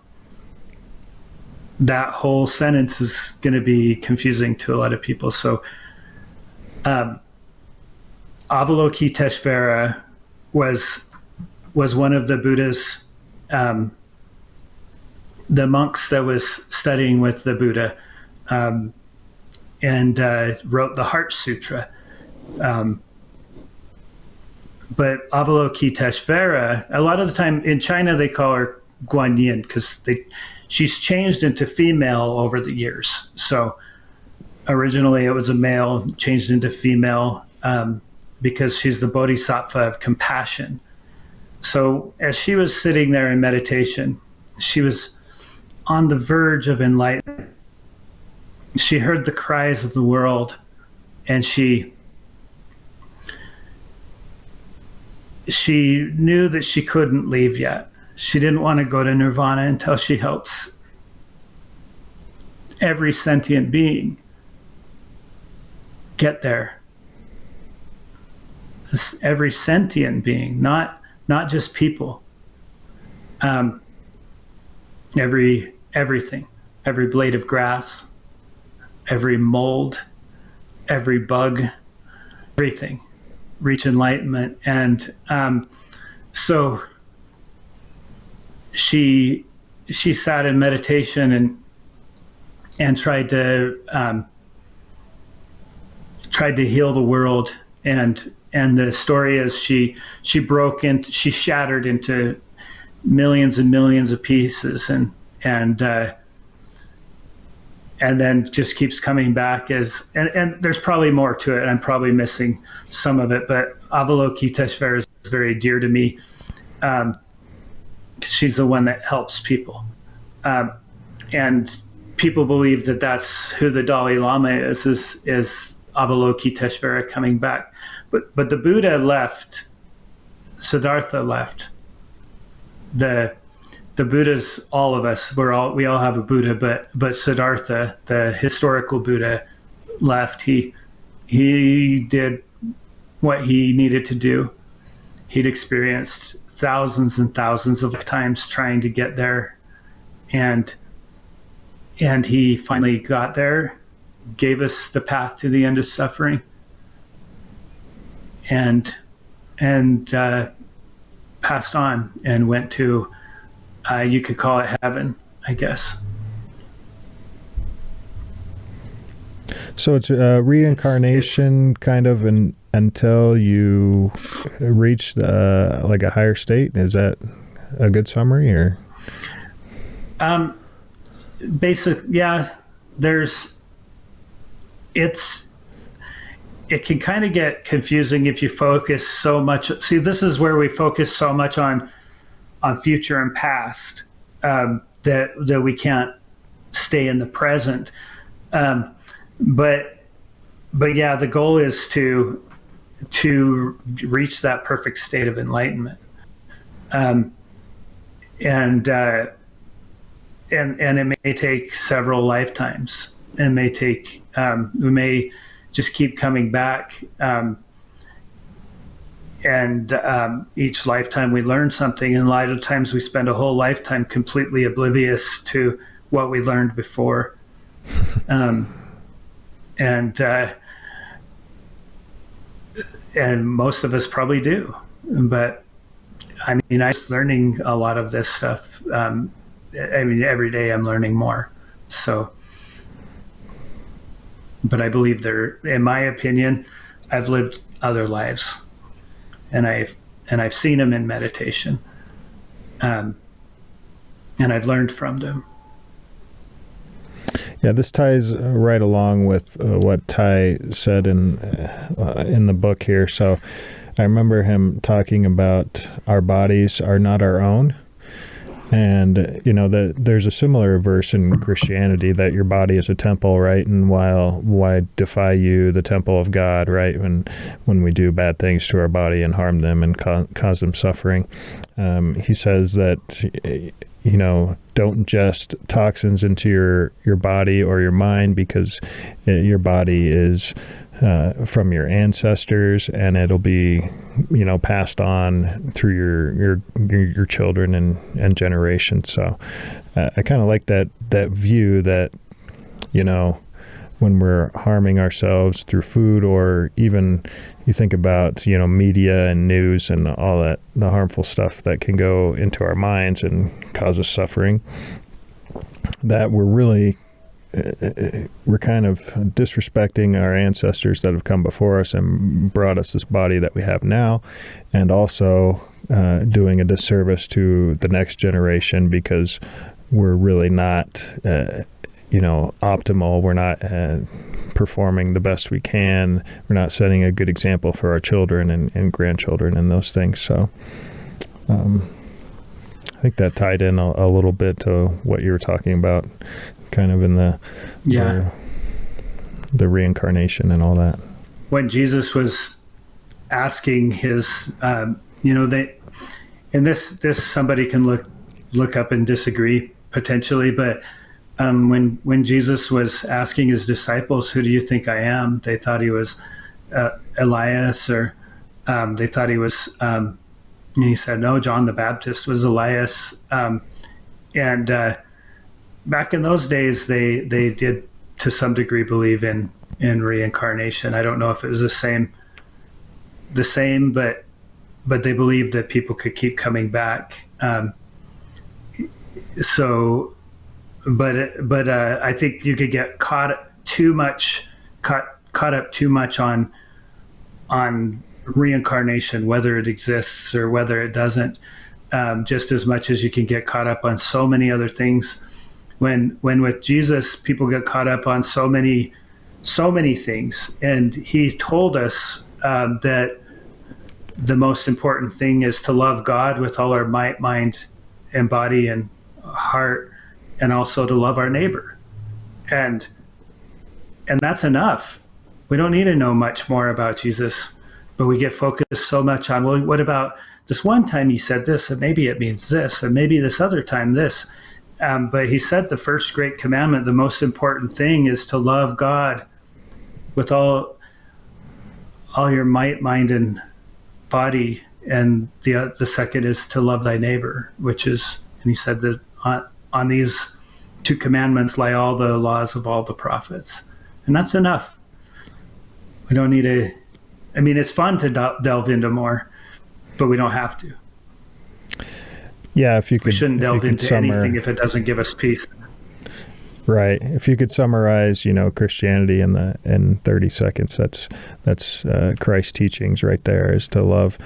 that whole sentence is going to be confusing to a lot of people. So Avalokiteshvara was one of the Buddha's, the monks that was studying with the Buddha, and wrote the Heart Sutra. But Avalokiteshvara, a lot of the time in China, they call her Guan Yin because she's changed into female over the years. So originally it was a male, changed into female, because she's the Bodhisattva of compassion. So as she was sitting there in meditation, she was on the verge of enlightenment. She heard the cries of the world, and she knew that she couldn't leave yet. She didn't want to go to nirvana until she helps every sentient being get there. Every sentient being, not just people. Everything, every blade of grass, every mold, every bug, everything reach enlightenment. And so she sat in meditation and tried to heal the world, and the story is she shattered into millions and millions of pieces, and then just keeps coming back and there's probably more to it. I'm probably missing some of it, but Avalokiteshvara is very dear to me, because she's the one that helps people. And people believe that that's who the Dalai Lama is Avalokiteshvara coming back. But the Buddha left, Siddhartha left. The Buddhas, all of us, we all have a Buddha, but Siddhartha, the historical Buddha, left. He did what he needed to do. He'd experienced thousands and thousands of lifetimes trying to get there, and he finally got there, gave us the path to the end of suffering, and passed on and went to, you could call it heaven, I guess. So it's a reincarnation kind of until you reach like a higher state. Is that a good summary, or? Yeah, it can kind of get confusing if you focus so much. See, this is where we focus so much on future and past, that we can't stay in the present. But yeah, the goal is to reach that perfect state of enlightenment. And it may take several lifetimes. It may take, we may just keep coming back. Each lifetime we learn something, and a lot of times we spend a whole lifetime completely oblivious to what we learned before. And most of us probably do. But I mean, I was learning a lot of this stuff. Every day I'm learning more. So, but I believe in my opinion, I've lived other lives. And I've seen them in meditation, and I've learned from them. Yeah, this ties right along with what Ty said in the book here. So I remember him talking about our bodies are not our own. And, there's a similar verse in Christianity that your body is a temple, right? And why defy you, the temple of God, right? When we do bad things to our body and harm them and cause them suffering. He says that, don't ingest toxins into your body or your mind, because your body is from your ancestors, and it'll be passed on through your children and generations. So I kind of like that view that when we're harming ourselves through food, or even you think about media and news and all that, the harmful stuff that can go into our minds and cause us suffering, that we're kind of disrespecting our ancestors that have come before us and brought us this body that we have now, and also doing a disservice to the next generation, because we're really not, optimal. We're not performing the best we can. We're not setting a good example for our children and grandchildren and those things. So I think that tied in a little bit to what you were talking about, kind of in the reincarnation and all that. When Jesus was asking his, and this somebody can look up and disagree potentially, but when Jesus was asking his disciples, "Who do you think I am?" They thought he was Elias, or they thought he was. And he said, "No, John the Baptist was Elias." And back in those days, they did to some degree believe in reincarnation. I don't know if it was the same, but they believed that people could keep coming back. So, but I think you could get caught up too much on reincarnation, whether it exists or whether it doesn't, just as much as you can get caught up on so many other things. When with Jesus, people get caught up on so many things, and he told us that the most important thing is to love God with all our might, mind, and body and heart, and also to love our neighbor, and that's enough. We don't need to know much more about Jesus, but we get focused so much on, well, what about this one time he said this, and maybe it means this, and maybe this other time this. But he said the first great commandment, the most important thing, is to love God with all your might, mind, and body. And the second is to love thy neighbor, which is, and he said that on these two commandments lie all the laws of all the prophets. And that's enough. We don't need to, I mean, it's fun to delve into more, but we don't have to. Yeah, if you could, we shouldn't delve into anything if it doesn't give us peace. Right. If you could summarize, Christianity in 30 seconds, that's Christ's teachings right there, is to love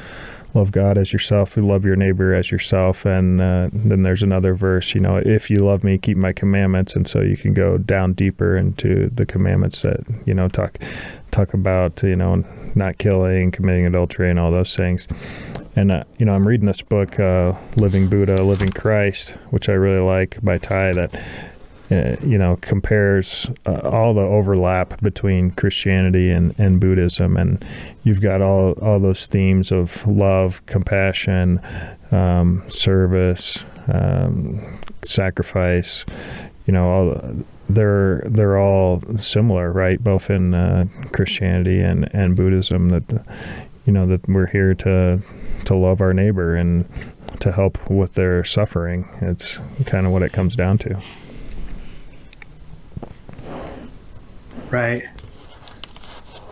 God as yourself, love your neighbor as yourself. And then there's another verse, if you love me, keep my commandments. And so you can go down deeper into the commandments that, talk about, not killing, committing adultery, and all those things. And, I'm reading this book, Living Buddha, Living Christ, which I really like, by Thai, that, compares all the overlap between Christianity and Buddhism. And you've got all those themes of love, compassion, service, sacrifice, they're all similar, right? Both in Christianity and Buddhism, that we're here to love our neighbor and to help with their suffering. It's kind of what it comes down to. Right.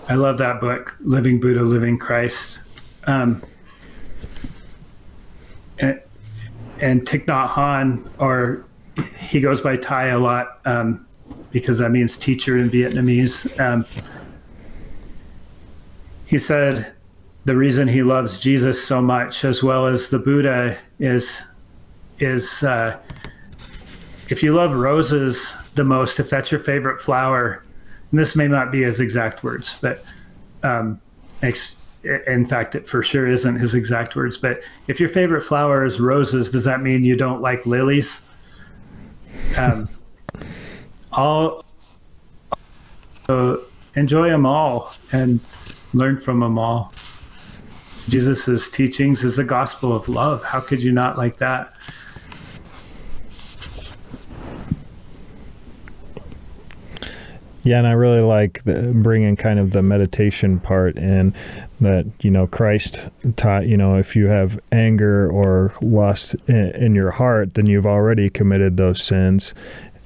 I love that book, Living Buddha, Living Christ. And Thich Nhat Hanh, or he goes by Thai a lot because that means teacher in Vietnamese. He said the reason he loves Jesus so much, as well as the Buddha, is if you love roses the most, if that's your favorite flower, and this may not be his exact words, but in fact, it for sure isn't his exact words, but if your favorite flower is roses, does that mean you don't like lilies? So enjoy them all and learn from them all. Jesus's teachings is the gospel of love. How could you not like that? Yeah, and I really like bringing kind of the meditation part in, that, Christ taught, if you have anger or lust in your heart, then you've already committed those sins.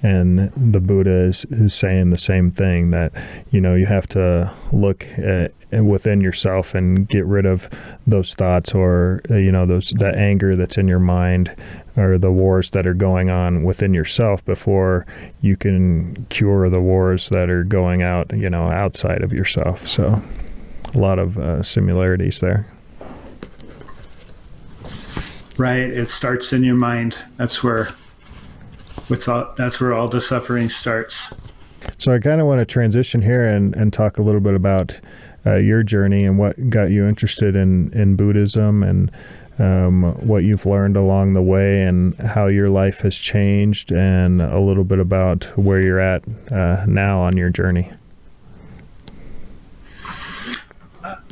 And the Buddha is saying the same thing, that, you have to look within yourself and get rid of those thoughts, or, that anger that's in your mind, or the wars that are going on within yourself, before you can cure the wars that are going out, outside of yourself. So a lot of similarities there. Right. It starts in your mind. That's where all the suffering starts. So I kind of want to transition here and talk a little bit about your journey and what got you interested in Buddhism, and what you've learned along the way, and how your life has changed, and a little bit about where you're at now on your journey.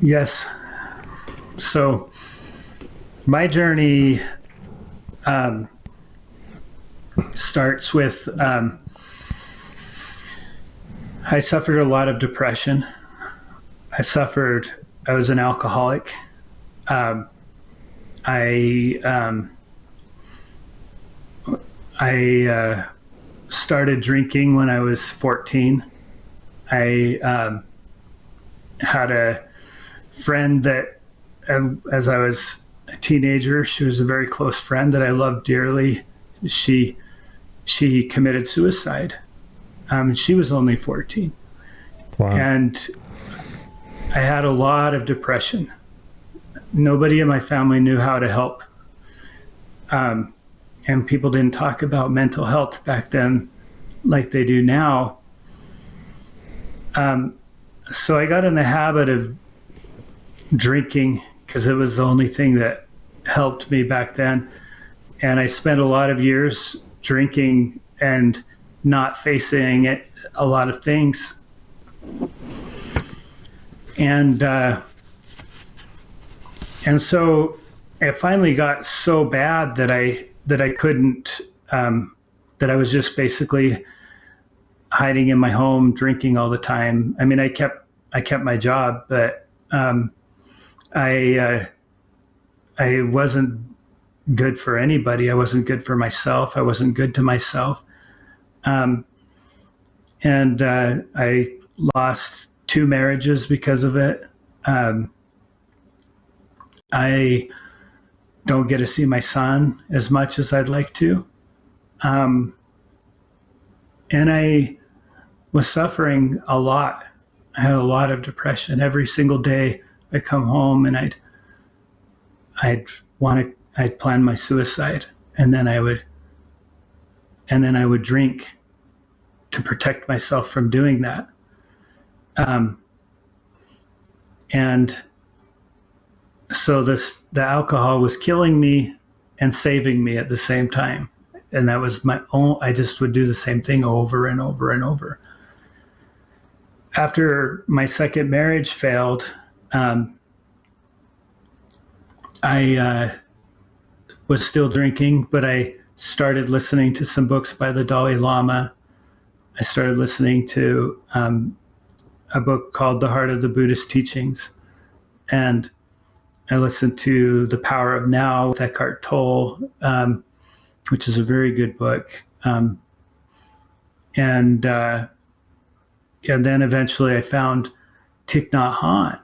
Yes. So my journey starts with, I suffered a lot of depression. I was an alcoholic. I started drinking when I was 14. I had a friend that, as I was a teenager, she was a very close friend that I loved dearly. she committed suicide. She was only 14. Wow. And I had a lot of depression. Nobody in my family knew how to help. And people didn't talk about mental health back then like they do now. So I got in the habit of drinking because it was the only thing that helped me back then. And I spent a lot of years drinking and not facing it, a lot of things. And so it finally got so bad that I couldn't, that I was just basically hiding in my home, drinking all the time. I mean, I kept my job, but I wasn't good for anybody. I wasn't good for myself. I wasn't good to myself. And I lost 2 marriages because of it. I don't get to see my son as much as I'd like to. And I was suffering a lot. I had a lot of depression. Every single day I'd come home and I'd plan my suicide, and then I would drink to protect myself from doing that. And so the alcohol was killing me and saving me at the same time. And that was I just would do the same thing over and over and over. After my second marriage failed, I was still drinking, but I started listening to some books by the Dalai Lama. I started listening to a book called The Heart of the Buddhist Teachings. And I listened to The Power of Now with Eckhart Tolle, which is a very good book. And then eventually I found Thich Nhat Hanh.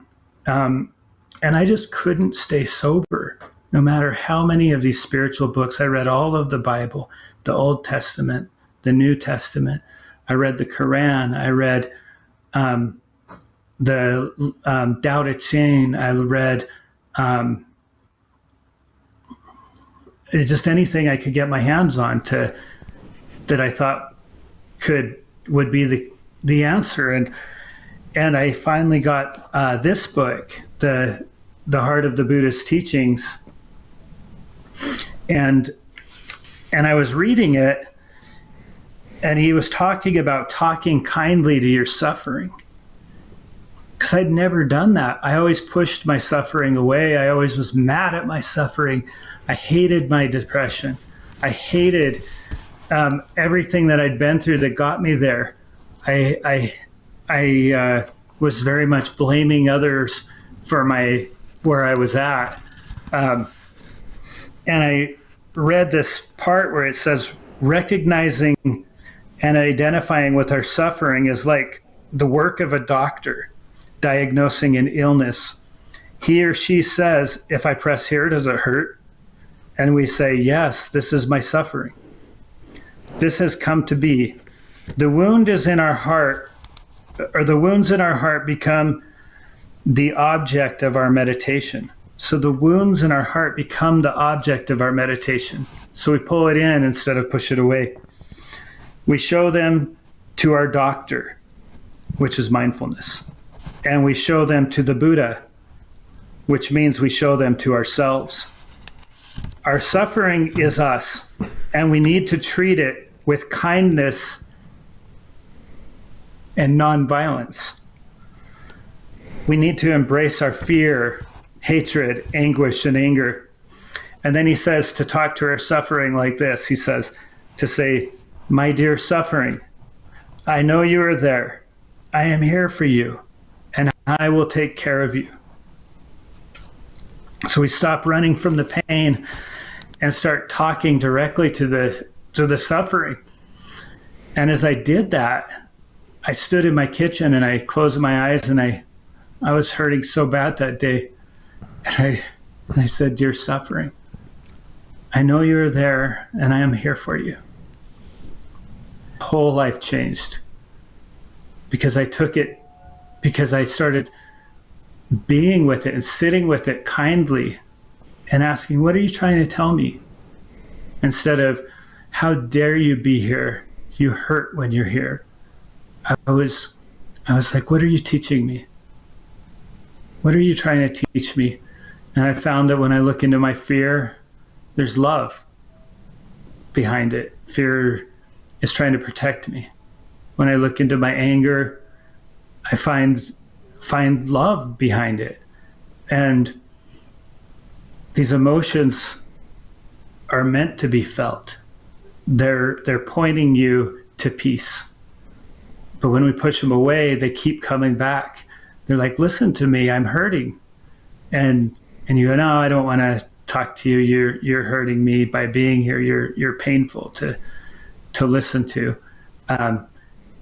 And I just couldn't stay sober, no matter how many of these spiritual books. I read all of the Bible, the Old Testament, the New Testament. I read the Quran. I read the Tao Te Ching. I read just anything I could get my hands on that I thought would be the answer. And I finally got this book, the Heart of the Buddhist Teachings, and I was reading it, and he was talking about talking kindly to your suffering, because I'd never done that. I always pushed my suffering away. I always was mad at my suffering. I hated my depression. I hated everything that I'd been through that got me there. I was very much blaming others for where I was at. And I read this part where it says, recognizing and identifying with our suffering is like the work of a doctor diagnosing an illness. He or she says, if I press here, does it hurt? And we say, yes, this is my suffering. This has come to be. The wound is in our heart, or the wounds in our heart become the object of our meditation. So the wounds in our heart become the object of our meditation. So we pull it in instead of push it away. We show them to our doctor, which is mindfulness. And we show them to the Buddha, which means we show them to ourselves. Our suffering is us, and we need to treat it with kindness and nonviolence. We need to embrace our fear, hatred, anguish, and anger. And then he says to talk to our suffering like this. He says to say, my dear suffering, I know you are there. I am here for you, and I will take care of you. So we stop running from the pain and start talking directly to the suffering. And as I did that, I stood in my kitchen and I closed my eyes, and I was hurting so bad that day. And I said, dear suffering, I know you're there, and I am here for you. Whole life changed because I took it, because I started being with it and sitting with it kindly and asking, what are you trying to tell me? Instead of, how dare you be here? You hurt when you're here. I was like, what are you teaching me? What are you trying to teach me? And I found that when I look into my fear, there's love behind it. Fear is trying to protect me. When I look into my anger, I find love behind it. And these emotions are meant to be felt. They're pointing you to peace. But when we push them away, they keep coming back. They're like, listen to me, I'm hurting. And you go, no, I don't want to talk to you. You're hurting me by being here. You're painful to listen to. And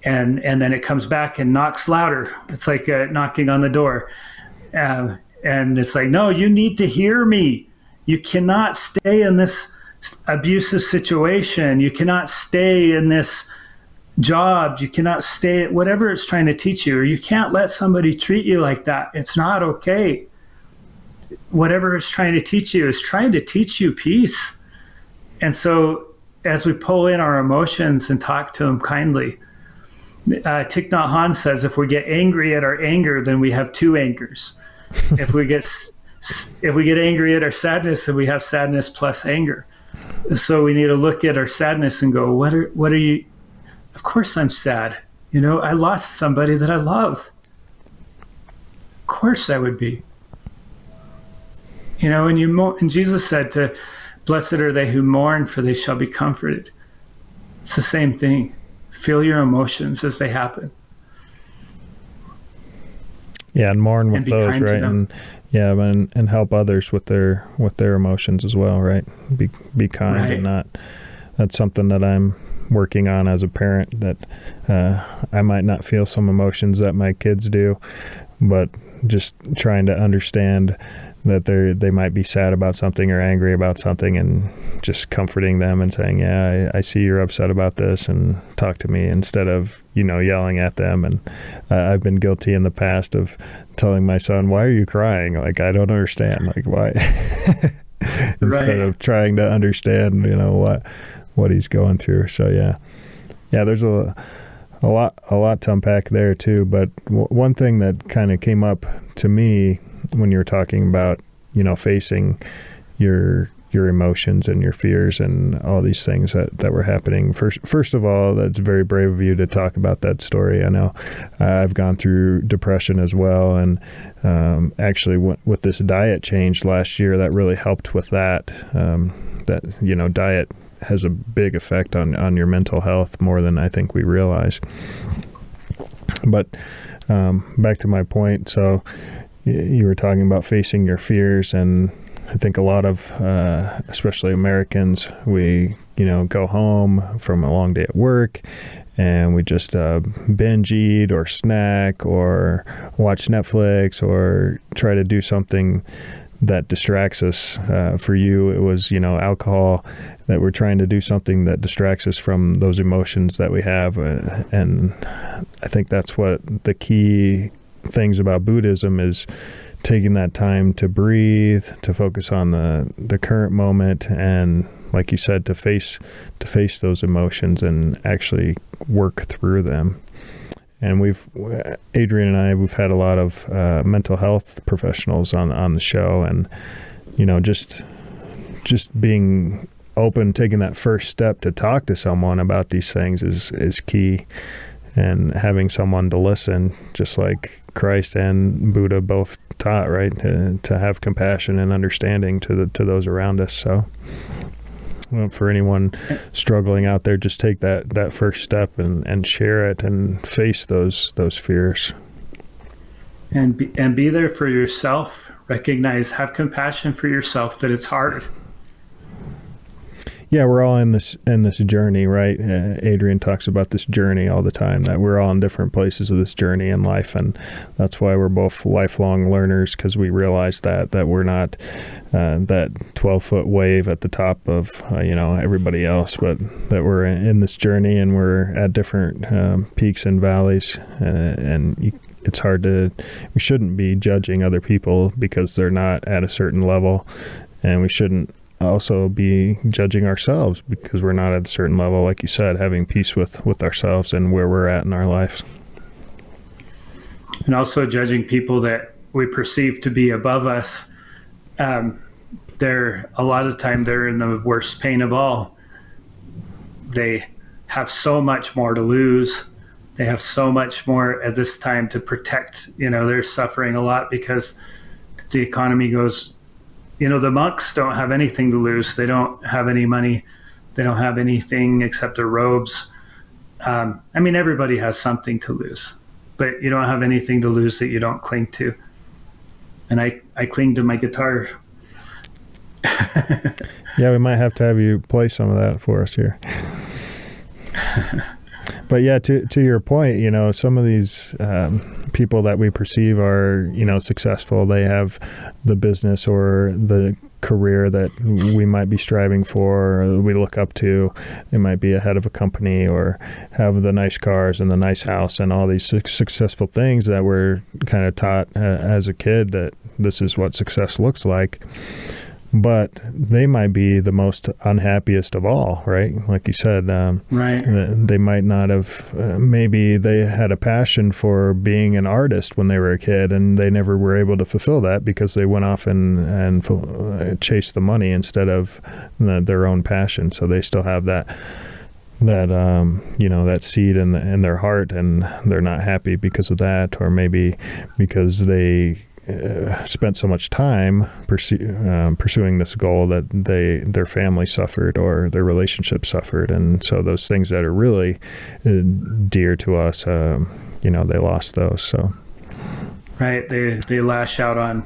then it comes back and knocks louder. It's like knocking on the door. And it's like, no, you need to hear me. You cannot stay in this abusive situation. You cannot stay in this job. You cannot stay at whatever it's trying to teach you. Or you can't let somebody treat you like that. It's not okay. Whatever it's trying to teach you is trying to teach you peace. And so as we pull in our emotions and talk to them kindly, Thich Nhat Hanh says, if we get angry at our anger, then we have two angers. If we get angry at our sadness, then we have sadness plus anger. So we need to look at our sadness and go, what are you? Of course I'm sad. I lost somebody that I love. Of course I would be. And Jesus said to, blessed are they who mourn, for they shall be comforted. It's the same thing. Feel your emotions as they happen. Yeah, and mourn with those, right? And help others with their emotions as well, right? Be kind, right. And not. That's something that I'm working on as a parent, that I might not feel some emotions that my kids do, but just trying to understand that they might be sad about something or angry about something, and just comforting them and saying, yeah, I see you're upset about this, and talk to me, instead of, yelling at them. And I've been guilty in the past of telling my son, why are you crying? Like, I don't understand. Like, why? Instead of trying to understand, what he's going through. So yeah, there's a lot to unpack there too. But one thing that kind of came up to me when you were talking about, facing your emotions and your fears and all these things that were happening. First of all, that's very brave of you to talk about that story. I know I've gone through depression as well. And actually with this diet change last year, that really helped with that. Diet has a big effect on your mental health, more than I think we realize. But back to my point. So you were talking about facing your fears, and I think a lot of, especially Americans, we, go home from a long day at work, and we just binge eat or snack or watch Netflix or try to do something that distracts us. For you, it was, alcohol, that we're trying to do something that distracts us from those emotions that we have. And I think that's what the key things about Buddhism is, taking that time to breathe, to focus on the current moment, and like you said, to face those emotions and actually work through them. And Adrian and I, we've had a lot of mental health professionals on the show, and just being open, taking that first step to talk to someone about these things is key. And having someone to listen, just like Christ and Buddha both taught, right? To have compassion and understanding to those around us. So, for anyone struggling out there, just take that first step and share it and face those fears. And be there for yourself. Have compassion for yourself, that it's hard. Yeah, we're all in this journey, right? Adrian talks about this journey all the time, that we're all in different places of this journey in life, and that's why we're both lifelong learners, because we realize that we're not that 12-foot wave at the top of everybody else, but that we're in this journey and we're at different peaks and valleys, and it's hard we shouldn't be judging other people because they're not at a certain level, and we shouldn't also be judging ourselves because we're not at a certain level, like you said, having peace with ourselves and where we're at in our lives. And also judging people that we perceive to be above us. They're a lot of the time they're in the worst pain of all. They have so much more to lose. They have so much more at this time to protect. They're suffering a lot because the economy goes. The monks don't have anything to lose. They don't have any money. They don't have anything except their robes. Everybody has something to lose, but you don't have anything to lose that you don't cling to. And I cling to my guitar. Yeah, we might have to have you play some of that for us here. But yeah, to your point, some of these people that we perceive are, successful. They have the business or the career that we might be striving for, or we look up to. They might be ahead of a company or have the nice cars and the nice house and all these successful things that we're kind of taught as a kid that this is what success looks like. But they might be the most unhappiest of all, right? Like you said, right. They might not have, maybe they had a passion for being an artist when they were a kid, and they never were able to fulfill that because they went off and chased the money instead of their own passion. So they still have that seed in their heart, and they're not happy because of that, or maybe because they spent so much time pursuing this goal that their family suffered or their relationship suffered, and so those things that are really dear to us, they lost those. So right, they lash out on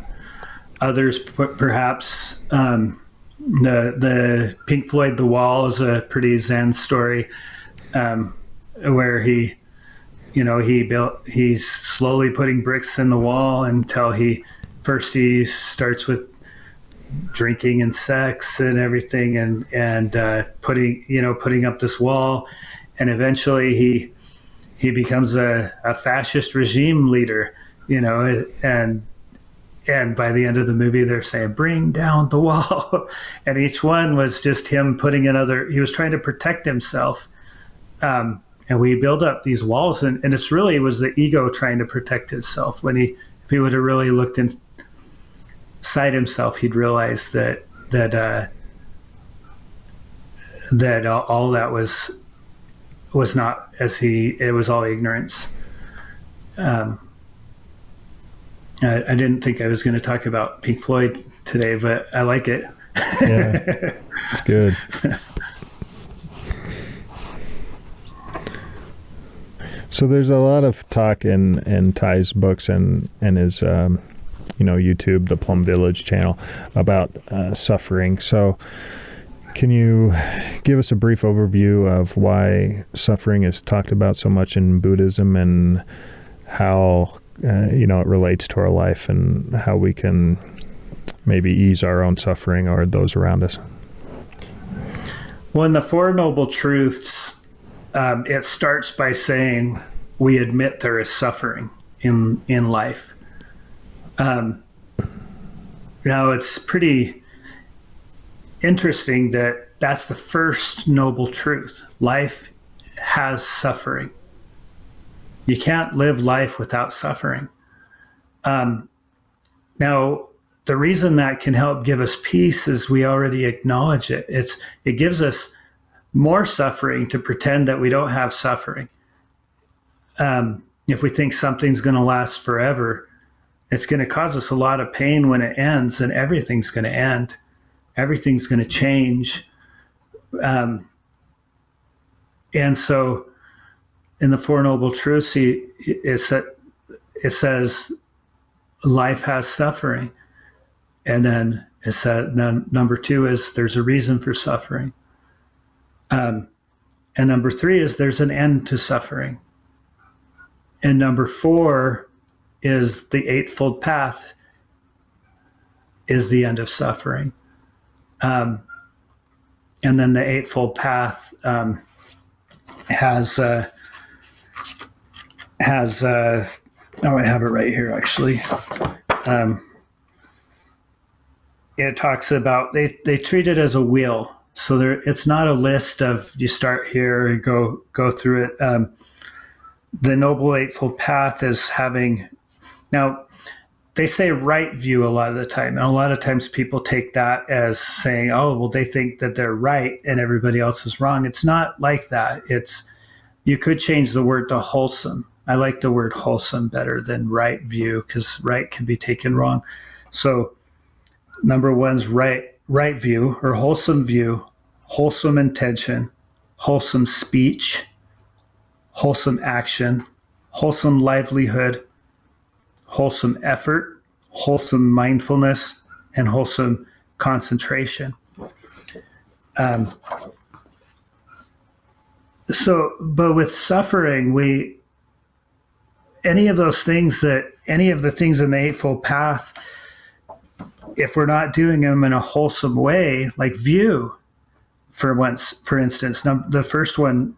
others, perhaps. The Pink Floyd "The Wall" is a pretty Zen story, where he's slowly putting bricks in the wall until he starts with drinking and sex and everything, and putting up this wall, and eventually he becomes a fascist regime leader, and by the end of the movie they're saying, "Bring down the wall," and each one was just him he was trying to protect himself. And we build up these walls, and it was the ego trying to protect itself. If he would have really looked inside himself, he'd realize that all that was not it was all ignorance. I didn't think I was going to talk about Pink Floyd today, but I like it. Yeah, it's good. So there's a lot of talk in Ty's books and his, YouTube, the Plum Village channel, about suffering. So can you give us a brief overview of why suffering is talked about so much in Buddhism, and how it relates to our life, and how we can maybe ease our own suffering or those around us? Well, in the Four Noble Truths, it starts by saying we admit there is suffering in life. Now, it's pretty interesting that that's the first noble truth. Life has suffering. You can't live life without suffering. Now, the reason that can help give us peace is we already acknowledge it. It gives us more suffering to pretend that we don't have suffering. If we think something's going to last forever, it's going to cause us a lot of pain when it ends, and everything's going to end. Everything's going to change. And so in the Four Noble Truths, it says life has suffering. And then it said, number two is there's a reason for suffering. And number 3 is there's an end to suffering. And number 4 is the Eightfold Path is the end of suffering. And then the Eightfold Path has oh, I have it right here, actually. It talks about, they treat it as a wheel. So it's not a list of you start here and go through it. The Noble Eightfold Path is having, now they say right view a lot of the time. And a lot of times people take that as saying, oh, well, they think that they're right and everybody else is wrong. It's not like that. You could change the word to wholesome. I like the word wholesome better than right view, because right can be taken wrong. So number 1's right view or wholesome view, wholesome intention, wholesome speech, wholesome action, wholesome livelihood, wholesome effort, wholesome mindfulness, and wholesome concentration. But with suffering, any of the things in the Eightfold Path, if we're not doing them in a wholesome way, like view, for instance, the first one,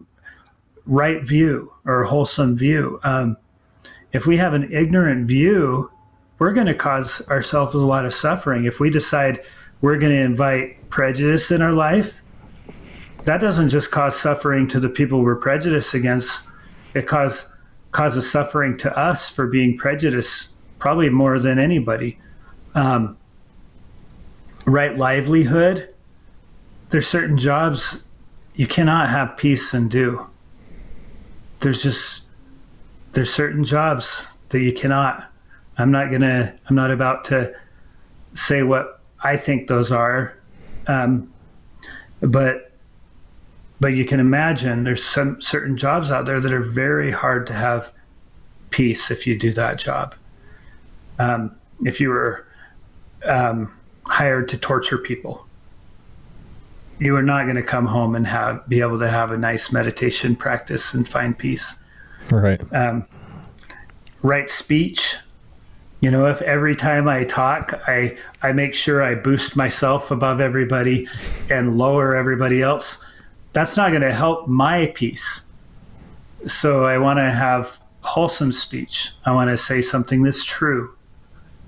right view or wholesome view. If we have an ignorant view, we're going to cause ourselves a lot of suffering. If we decide we're going to invite prejudice in our life, that doesn't just cause suffering to the people we're prejudiced against. It causes suffering to us for being prejudiced, probably more than anybody. Right livelihood, there's certain jobs you cannot have peace and do. There's certain jobs that you cannot. I'm not about to say what I think those are, but you can imagine there's some certain jobs out there that are very hard to have peace if you do that job. If you were hired to torture people, you are not going to come home and be able to have a nice meditation practice and find peace. Right. Right speech. If every time I talk, I make sure I boost myself above everybody and lower everybody else, that's not going to help my peace. So I want to have wholesome speech. I want to say something that's true,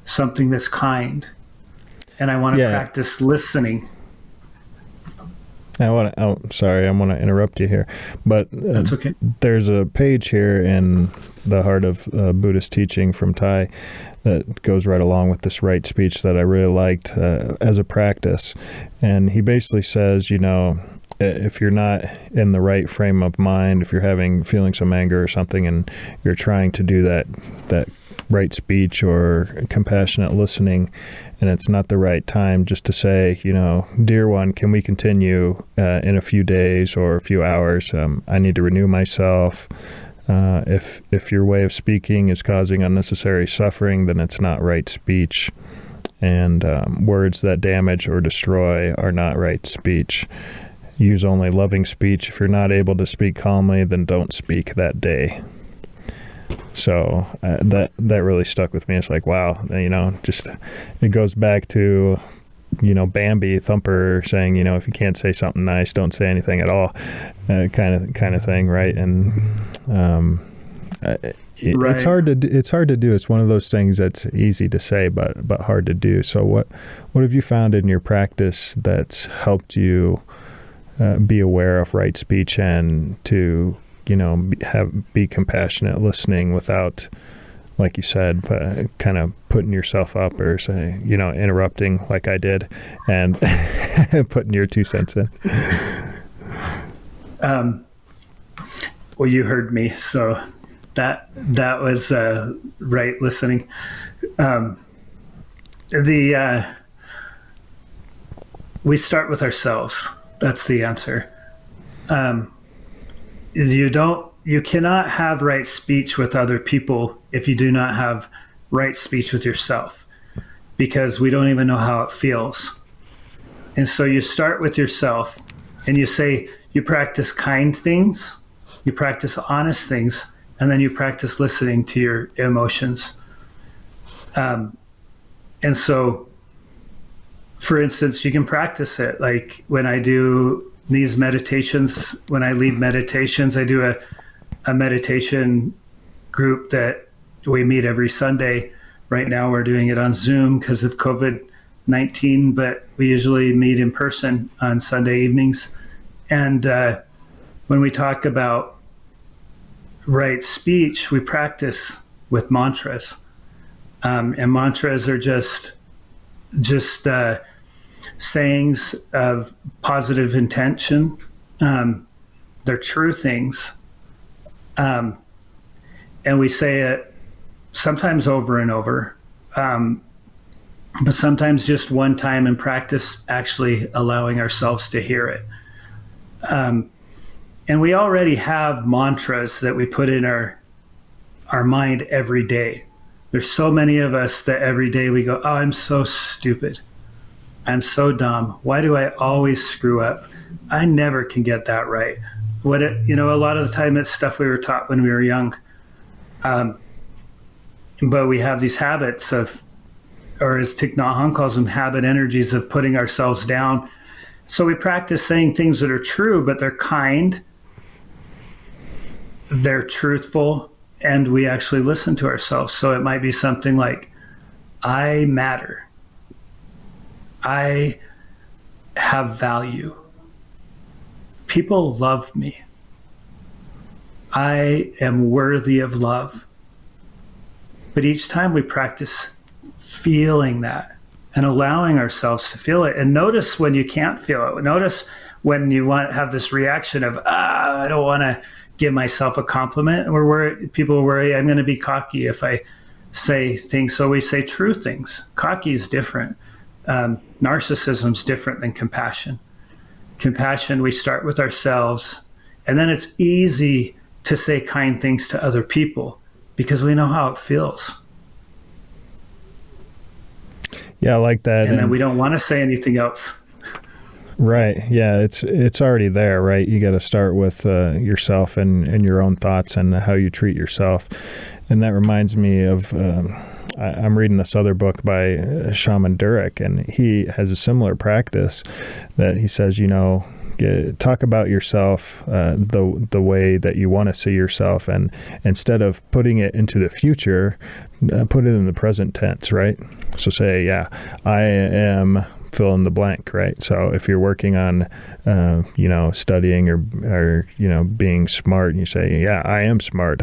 something that's kind, and I want to practice listening. I'm going to interrupt you here, but that's okay. There's a page here in the Heart of Buddhist Teaching from Thai that goes right along with this right speech that I really liked as a practice. And he basically says, if you're not in the right frame of mind, if you're having feelings of anger or something, and you're trying to do that right speech or compassionate listening, and it's not the right time, just to say, dear one, can we continue in a few days or a few hours? I need to renew myself. If your way of speaking is causing unnecessary suffering, then it's not right speech. And words that damage or destroy are not right speech. Use only loving speech. If you're not able to speak calmly, then don't speak that day. So that really stuck with me. It's like, wow, just it goes back to, Bambi Thumper saying, if you can't say something nice, don't say anything at all, kind of thing, right? And it's hard to do. It's one of those things that's easy to say, but hard to do. So what have you found in your practice that's helped you be aware of right speech and to be compassionate listening without, like you said, kind of putting yourself up or saying, interrupting like I did and putting your 2 cents in? Well, you heard me, so that was right listening. We start with ourselves. That's the answer. You cannot have right speech with other people if you do not have right speech with yourself, because we don't even know how it feels. And so you start with yourself. And you practice kind things, you practice honest things, and then you practice listening to your emotions. And so, for instance, you can practice it. Like when I do these meditations, when I lead meditations, I do a meditation group that we meet every Sunday. Right now we're doing it on Zoom because of COVID-19, but we usually meet in person on Sunday evenings. And when we talk about right speech, we practice with mantras. And mantras are just sayings of positive intention. They're true things. And we say it sometimes over and over, but sometimes just one time in practice, actually allowing ourselves to hear it. And we already have mantras that we put in our mind every day. There's so many of us that every day we go, oh, I'm so stupid. I'm so dumb. Why do I always screw up? I never can get that right. A lot of the time it's stuff we were taught when we were young. But we have these habits of, or as Thich Nhat Hanh calls them, habit energies of putting ourselves down. So we practice saying things that are true, but they're kind, they're truthful, and we actually listen to ourselves. So it might be something like, I matter. I have value. People love me. I am worthy of love. But each time we practice feeling that and allowing ourselves to feel it. And notice when you can't feel it. Notice when you have this reaction of, I don't want to give myself a compliment. People worry I'm going to be cocky if I say things. So we say true things. Cocky is different. Narcissism is different than compassion. Compassion, we start with ourselves, and then it's easy to say kind things to other people because we know how it feels. Yeah, I like that. And then we don't want to say anything else. Right. Yeah, it's already there, right? You got to start with yourself and your own thoughts and how you treat yourself. And that reminds me of, I'm reading this other book by Shaman Durek, and he has a similar practice that he says, talk about yourself the way that you want to see yourself, and instead of putting it into the future, put it in the present tense, right? So say, I am fill in the blank, right? So if you're working on, studying or being smart, and you say, I am smart.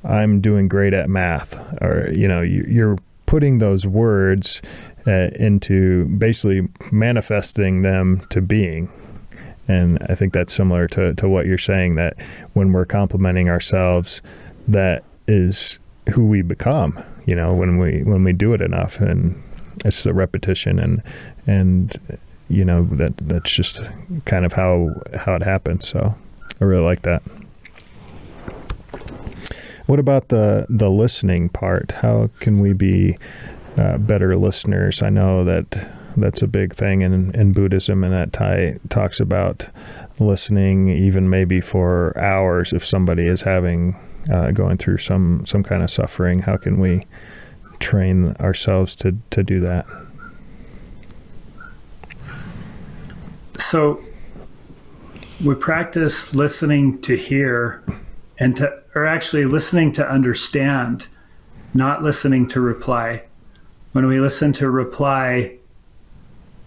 I'm doing great at math, or you're putting those words into basically manifesting them to being. And I think that's similar to what you're saying, that when we're complimenting ourselves, that is who we become, when we do it enough, and it's the repetition and that's just kind of how it happens. So I really like that. What about the listening part? How can we be better listeners? I know that's a big thing in Buddhism, and that Thai talks about listening even maybe for hours if somebody is going through some kind of suffering. How can we train ourselves to do that? So we practice listening to hear or actually listening to understand, not listening to reply. When we listen to reply,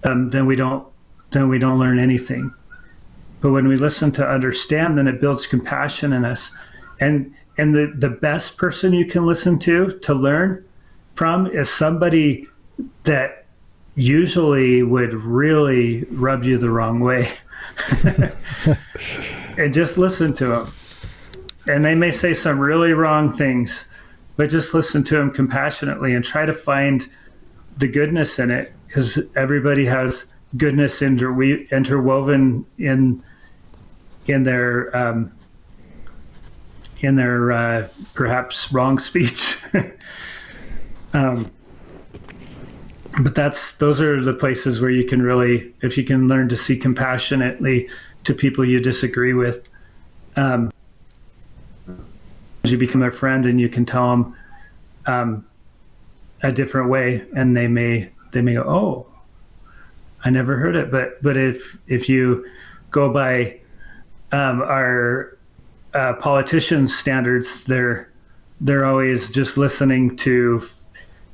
then we don't learn anything. But when we listen to understand, then it builds compassion in us. And the best person you can listen to learn from is somebody that usually would really rub you the wrong way. And just listen to them. And they may say some really wrong things, but just listen to them compassionately and try to find the goodness in it, because everybody has goodness interwoven in their perhaps wrong speech. but those are the places where you can really, if you can learn to see compassionately to people you disagree with, you become their friend and you can tell them a different way, and they may go, oh, I never heard it. But if you go by our politicians' standards, they're always just listening to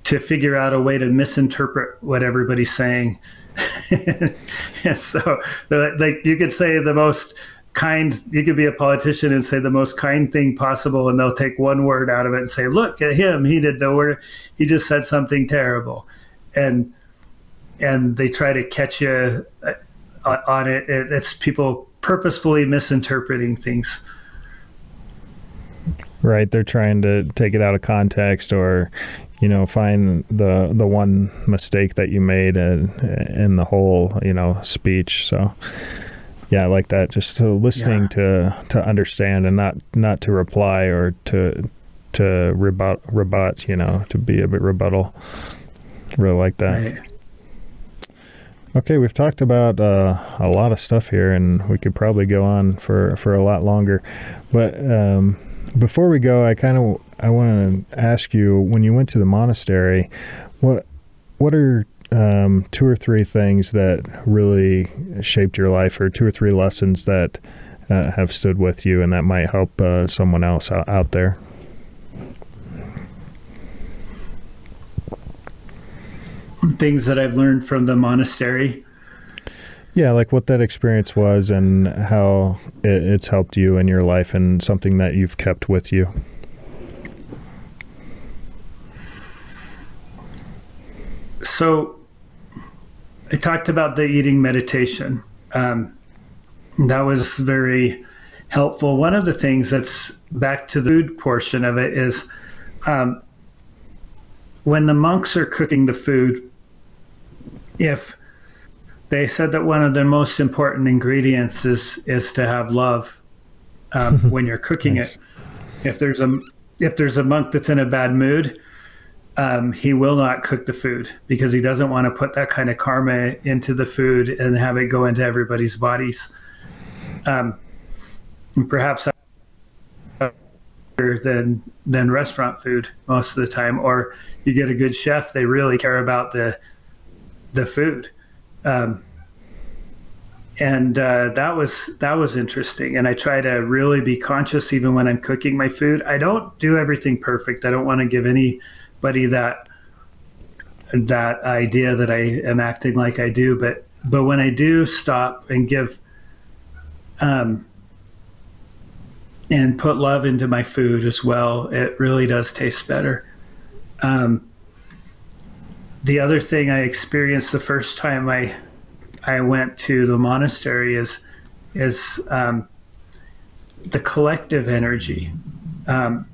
figure out a way to misinterpret what everybody's saying. And so, like, you could say the most kind, you could be a politician and say the most kind thing possible, and they'll take one word out of it and say, look at him, he just said something terrible. And they try to catch you on it. It's people purposefully misinterpreting things. Right. They're trying to take it out of context, or, find the one mistake that you made in the whole, speech. So yeah, I like that. Just listening to understand, and not to reply or to rebut, to be a bit rebuttal. Really like that. Right. Okay, we've talked about a lot of stuff here, and we could probably go on for a lot longer. But before we go, I want to ask you, when you went to the monastery, what are 2 or 3 things that really shaped your life, or 2 or 3 lessons that have stood with you and that might help someone else out there? Things that I've learned from the monastery. Yeah, like what that experience was and how it's helped you in your life, and something that you've kept with you. So I talked about the eating meditation. That was very helpful. One of the things that's back to the food portion of it is when the monks are cooking the food, if they said that one of the most important ingredients is to have love when you're cooking Nice. it. If there's a monk that's in a bad mood, he will not cook the food, because he doesn't want to put that kind of karma into the food and have it go into everybody's bodies. And perhaps than restaurant food most of the time. Or you get a good chef, they really care about the food. That was interesting. And I try to really be conscious even when I'm cooking my food. I don't do everything perfect. I don't want to give anybody that idea that I am acting like I do. But when I do stop and give and put love into my food as well, it really does taste better. The other thing I experienced the first time I went to the monastery is the collective energy. How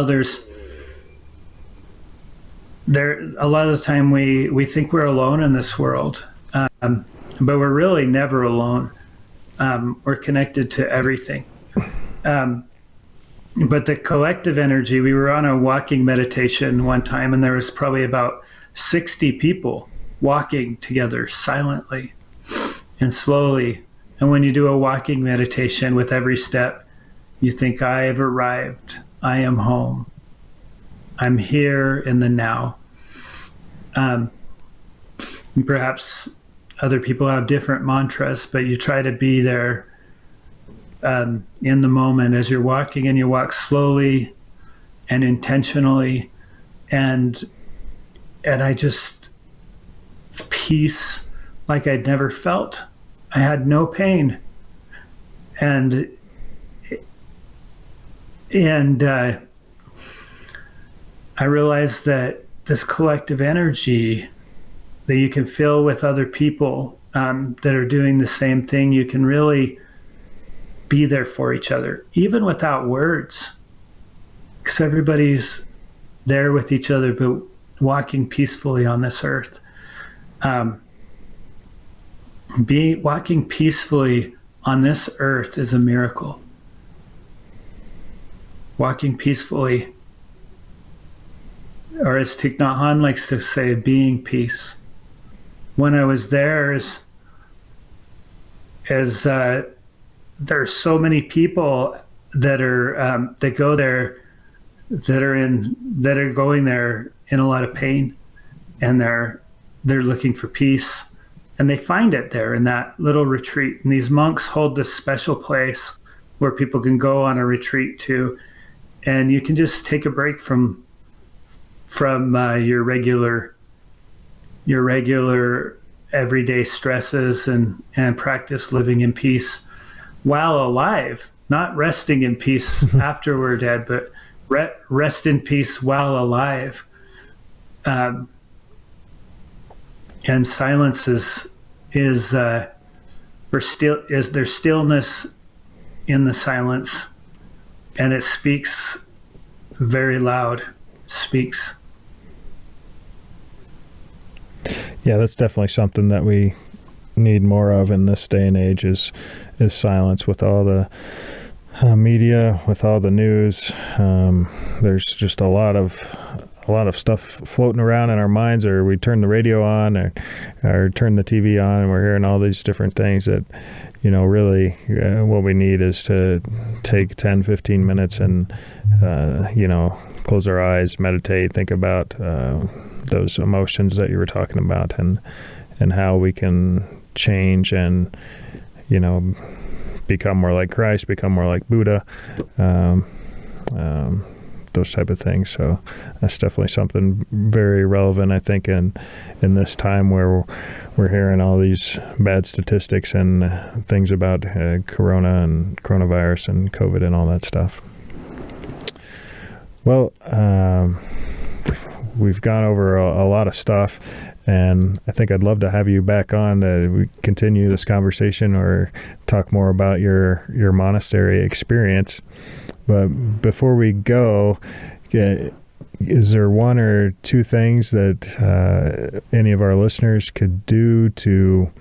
there's a lot of the time we think we're alone in this world, but we're really never alone. We're connected to everything. But the collective energy, we were on a walking meditation one time, and there was probably about 60 people walking together silently and slowly. And when you do a walking meditation, with every step, you think, I have arrived. I am home. I'm here in the now. And perhaps other people have different mantras, but you try to be there in the moment as you're walking, and you walk slowly and intentionally, and I just peace like I'd never felt. I had no pain, and I realized that this collective energy that you can feel with other people that are doing the same thing, you can really be there for each other, even without words, because everybody's there with each other, but walking peacefully on this earth. Walking peacefully on this earth is a miracle. Walking peacefully or as Thich Nhat Hanh likes to say, being peace. When I was there, as there are so many people that are that go there that are going there in a lot of pain, and they're looking for peace, and they find it there in that little retreat. And these monks hold this special place where people can go on a retreat to, and you can just take a break from your regular everyday stresses and practice living in peace while alive, not resting in peace after we're dead, but rest in peace while alive. And silence is there's stillness in the silence, and it speaks very loud. It speaks. Yeah, that's definitely something that we need more of in this day and age is silence. With all the media, with all the news, there's just a lot of stuff floating around in our minds, or we turn the radio on or turn the TV on, and we're hearing all these different things that, really what we need is to take 10, 15 minutes and, close our eyes, meditate, think about those emotions that you were talking about, and how we can change and, become more like Christ, become more like Buddha, those type of things. So that's definitely something very relevant, I think, in this time where we're hearing all these bad statistics and things about corona and coronavirus and COVID and all that stuff. Well, we've gone over a lot of stuff, and I think I'd love to have you back on to continue this conversation or talk more about your monastery experience. But before we go, is there one or two things that any of our listeners could do to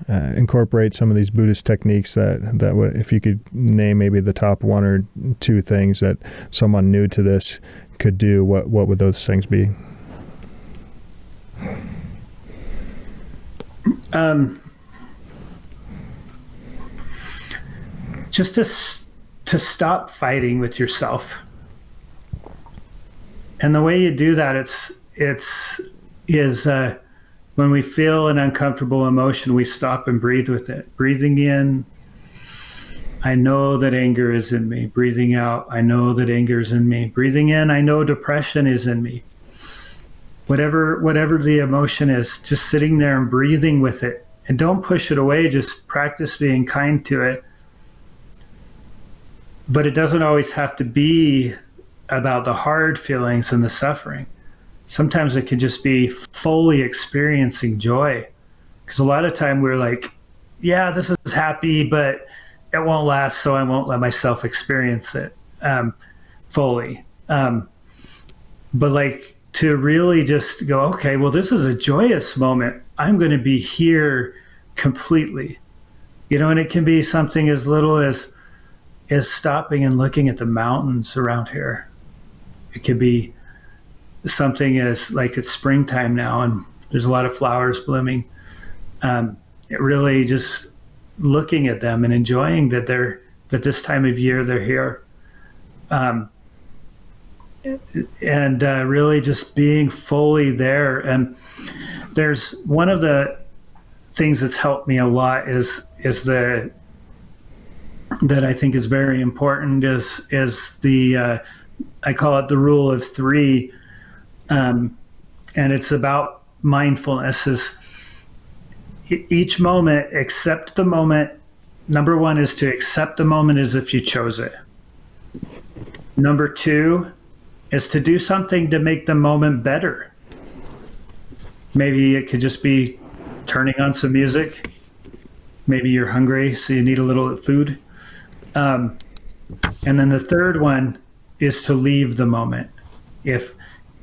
incorporate some of these Buddhist techniques that would, if you could name maybe the top one or two things that someone new to this could do, what would those things be? Just to stop fighting with yourself. And the way you do that, is when we feel an uncomfortable emotion, we stop and breathe with it. Breathing in, I know that anger is in me. Breathing out, I know that anger is in me. Breathing in, I know depression is in me. Whatever the emotion is, just sitting there and breathing with it. And don't push it away, just practice being kind to it. But it doesn't always have to be about the hard feelings and the suffering. Sometimes it can just be fully experiencing joy. Because a lot of time we're like, yeah, this is happy, but it won't last, so I won't let myself experience it fully. But like to really just go, okay, well, this is a joyous moment. I'm going to be here completely. And it can be something as little as stopping and looking at the mountains around here. It could be something as like it's springtime now and there's a lot of flowers blooming. It really just looking at them and enjoying that this time of year they're here. And really just being fully there. And there's one of the things that's helped me a lot is that I think is very important is the I call it the rule of three, and it's about mindfulness. Is each moment, accept the moment. Number one is to accept the moment as if you chose it. Number two is to do something to make the moment better. Maybe it could just be turning on some music. Maybe you're hungry, so you need a little food. And then the third one is to leave the moment. If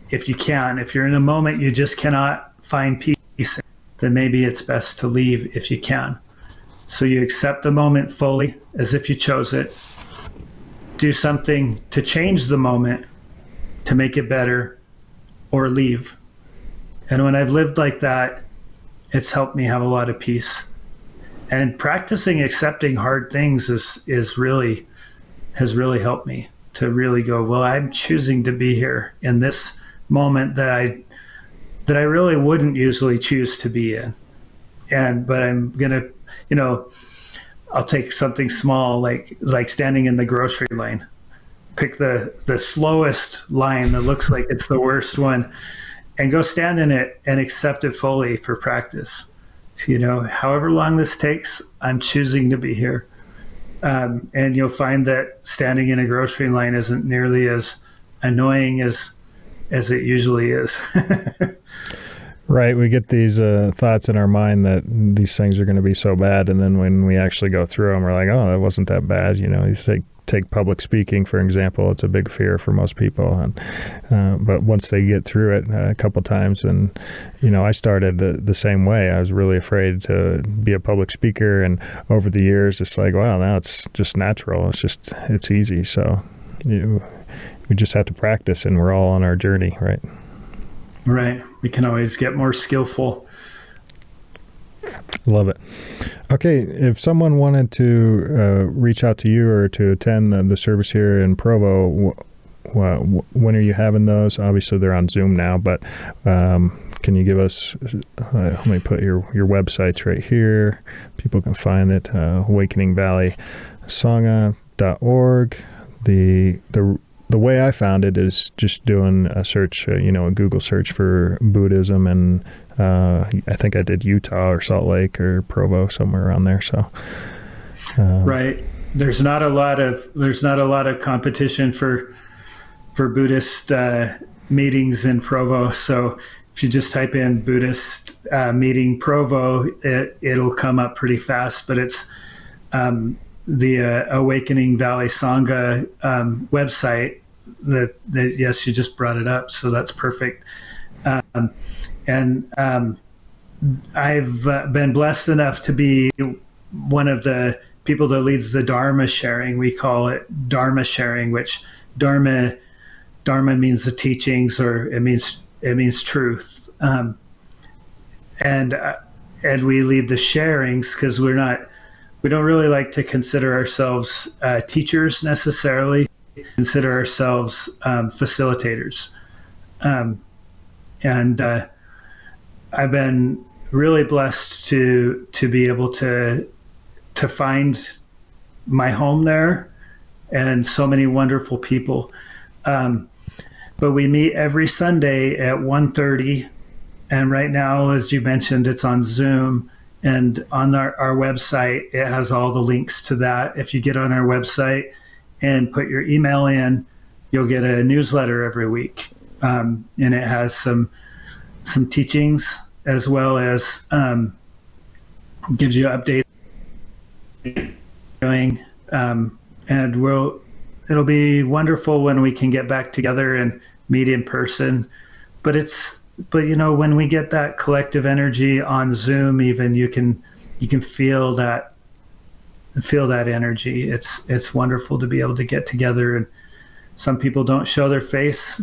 you can, if you're in a moment you just cannot find peace, then maybe it's best to leave if you can. So you accept the moment fully as if you chose it. Do something to change the moment to make it better or leave. And when I've lived like that, it's helped me have a lot of peace. And practicing accepting hard things has really helped me to really go, well, I'm choosing to be here in this moment that I really wouldn't usually choose to be in. But I'm gonna, I'll take something small like standing in the grocery line. Pick the slowest line that looks like it's the worst one, and go stand in it and accept it fully for practice. However long this takes, I'm choosing to be here. And you'll find that standing in a grocery line isn't nearly as annoying as it usually is. Right. We get these thoughts in our mind that these things are going to be so bad. And then when we actually go through them, we're like, oh, that wasn't that bad. You take public speaking, for example. It's a big fear for most people. And but once they get through it a couple times, and, I started the same way. I was really afraid to be a public speaker. And over the years, it's like, wow, now it's just natural. It's easy. So we just have to practice, and we're all on our journey, right? Right. We can always get more skillful. Love it. Okay. If someone wanted to reach out to you or to attend the service here in Provo, when are you having those? Obviously, they're on Zoom now, but can you give us, let me put your websites right here. People can find it, awakeningbvalleysangha.org. The way I found it is just doing a search, a Google search for Buddhism, and I think I did Utah or Salt Lake or Provo, somewhere around there. So, right, there's not a lot of competition for Buddhist meetings in Provo. So if you just type in Buddhist meeting Provo, it'll come up pretty fast. But it's the Awakening Valley Sangha website that yes, you just brought it up, so that's perfect. And I've been blessed enough to be one of the people that leads the Dharma sharing. We call it Dharma sharing, which Dharma means the teachings, or it means truth. And we lead the sharings because we don't really like to consider ourselves teachers necessarily. Consider ourselves facilitators. And I've been really blessed to be able to find my home there, and so many wonderful people. But we meet every Sunday at 1:30, and right now, as you mentioned, it's on Zoom. And on our website, it has all the links to that. If you get on our website and put your email in, you'll get a newsletter every week. And it has some teachings, as well as gives you updates. And it'll be wonderful when we can get back together and meet in person. But when we get that collective energy on Zoom, even you can feel that energy. It's wonderful to be able to get together. And some people don't show their face.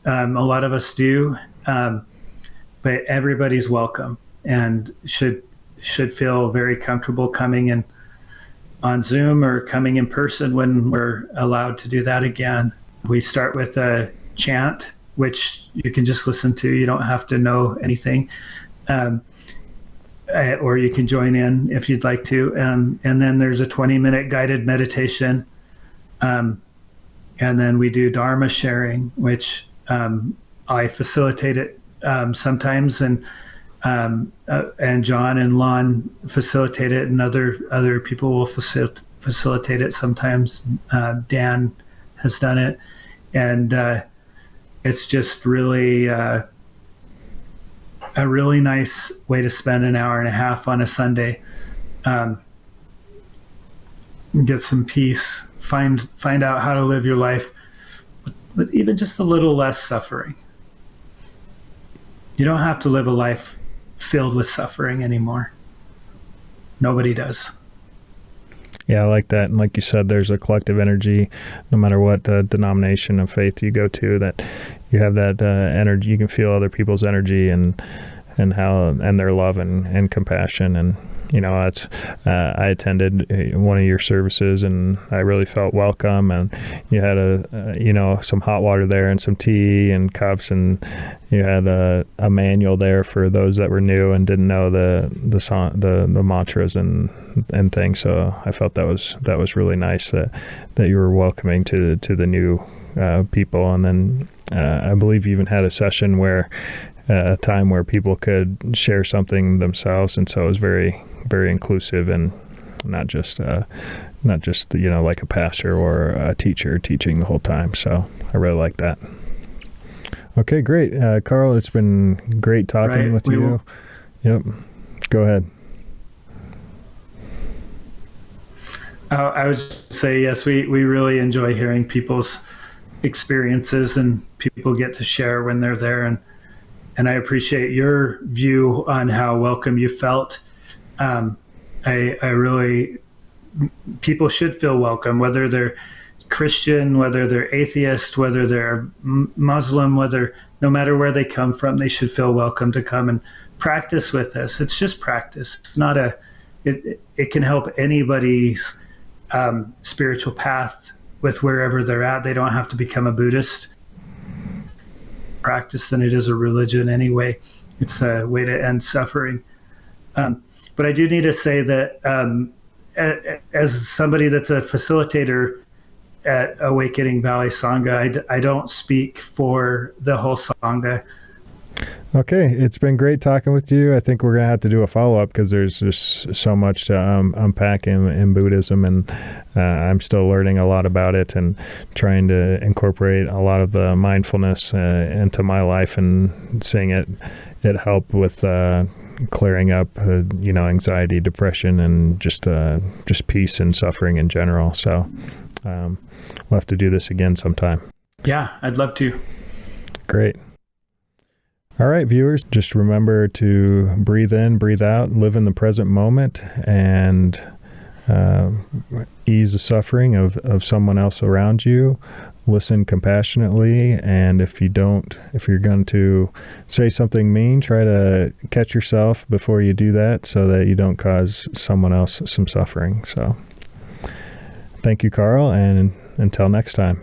A lot of us do, but everybody's welcome and should feel very comfortable coming in on Zoom or coming in person when we're allowed to do that again. We start with a chant, which you can just listen to. You don't have to know anything. Or you can join in if you'd like to. And then there's a 20-minute guided meditation. And then we do Dharma sharing, which I facilitate it sometimes, and John and Lon facilitate it, and other people will facilitate it sometimes. Dan has done it. And it's just really a really nice way to spend an hour and a half on a Sunday. Get some peace, find out how to live your life with even just a little less suffering. You don't have to live a life filled with suffering anymore. Nobody does. Yeah, I like that. And like you said, there's a collective energy, no matter what denomination of faith you go to, that you have that energy. You can feel other people's energy and their love and compassion. And, that's, I attended one of your services and I really felt welcome. And you had some hot water there and some tea and cups, and you had a manual there for those that were new and didn't know the mantras and things. So I felt that was really nice that you were welcoming to the new people. And then I believe you even had a session where a time where people could share something themselves, and so it was very, very inclusive and not just like a pastor or a teacher teaching the whole time. So I really like that. Okay, great. Carl, it's been great talking with you. Yep. Go ahead. I would say, yes, we really enjoy hearing people's experiences, and people get to share when they're there. And I appreciate your view on how welcome you felt. People should feel welcome, whether they're Christian, whether they're atheist, whether they're Muslim, no matter where they come from, they should feel welcome to come and practice with us. It's just practice. It's not it can help anybody's spiritual path with wherever they're at. They don't have to become a Buddhist practice than it is a religion anyway. It's a way to end suffering. But I do need to say that as somebody that's a facilitator at Awakening Valley Sangha, I don't speak for the whole Sangha. Okay, it's been great talking with you. I think we're going to have to do a follow-up because there's just so much to unpack in Buddhism, and I'm still learning a lot about it and trying to incorporate a lot of the mindfulness into my life and seeing it help with clearing up, anxiety, depression, and just peace and suffering in general. So we'll have to do this again sometime. Yeah, I'd love to. Great. All right, viewers, just remember to breathe in, breathe out, live in the present moment, and ease the suffering of someone else around you. Listen compassionately, and if you're going to say something mean, try to catch yourself before you do that so that you don't cause someone else some suffering. So thank you, Carl, and until next time.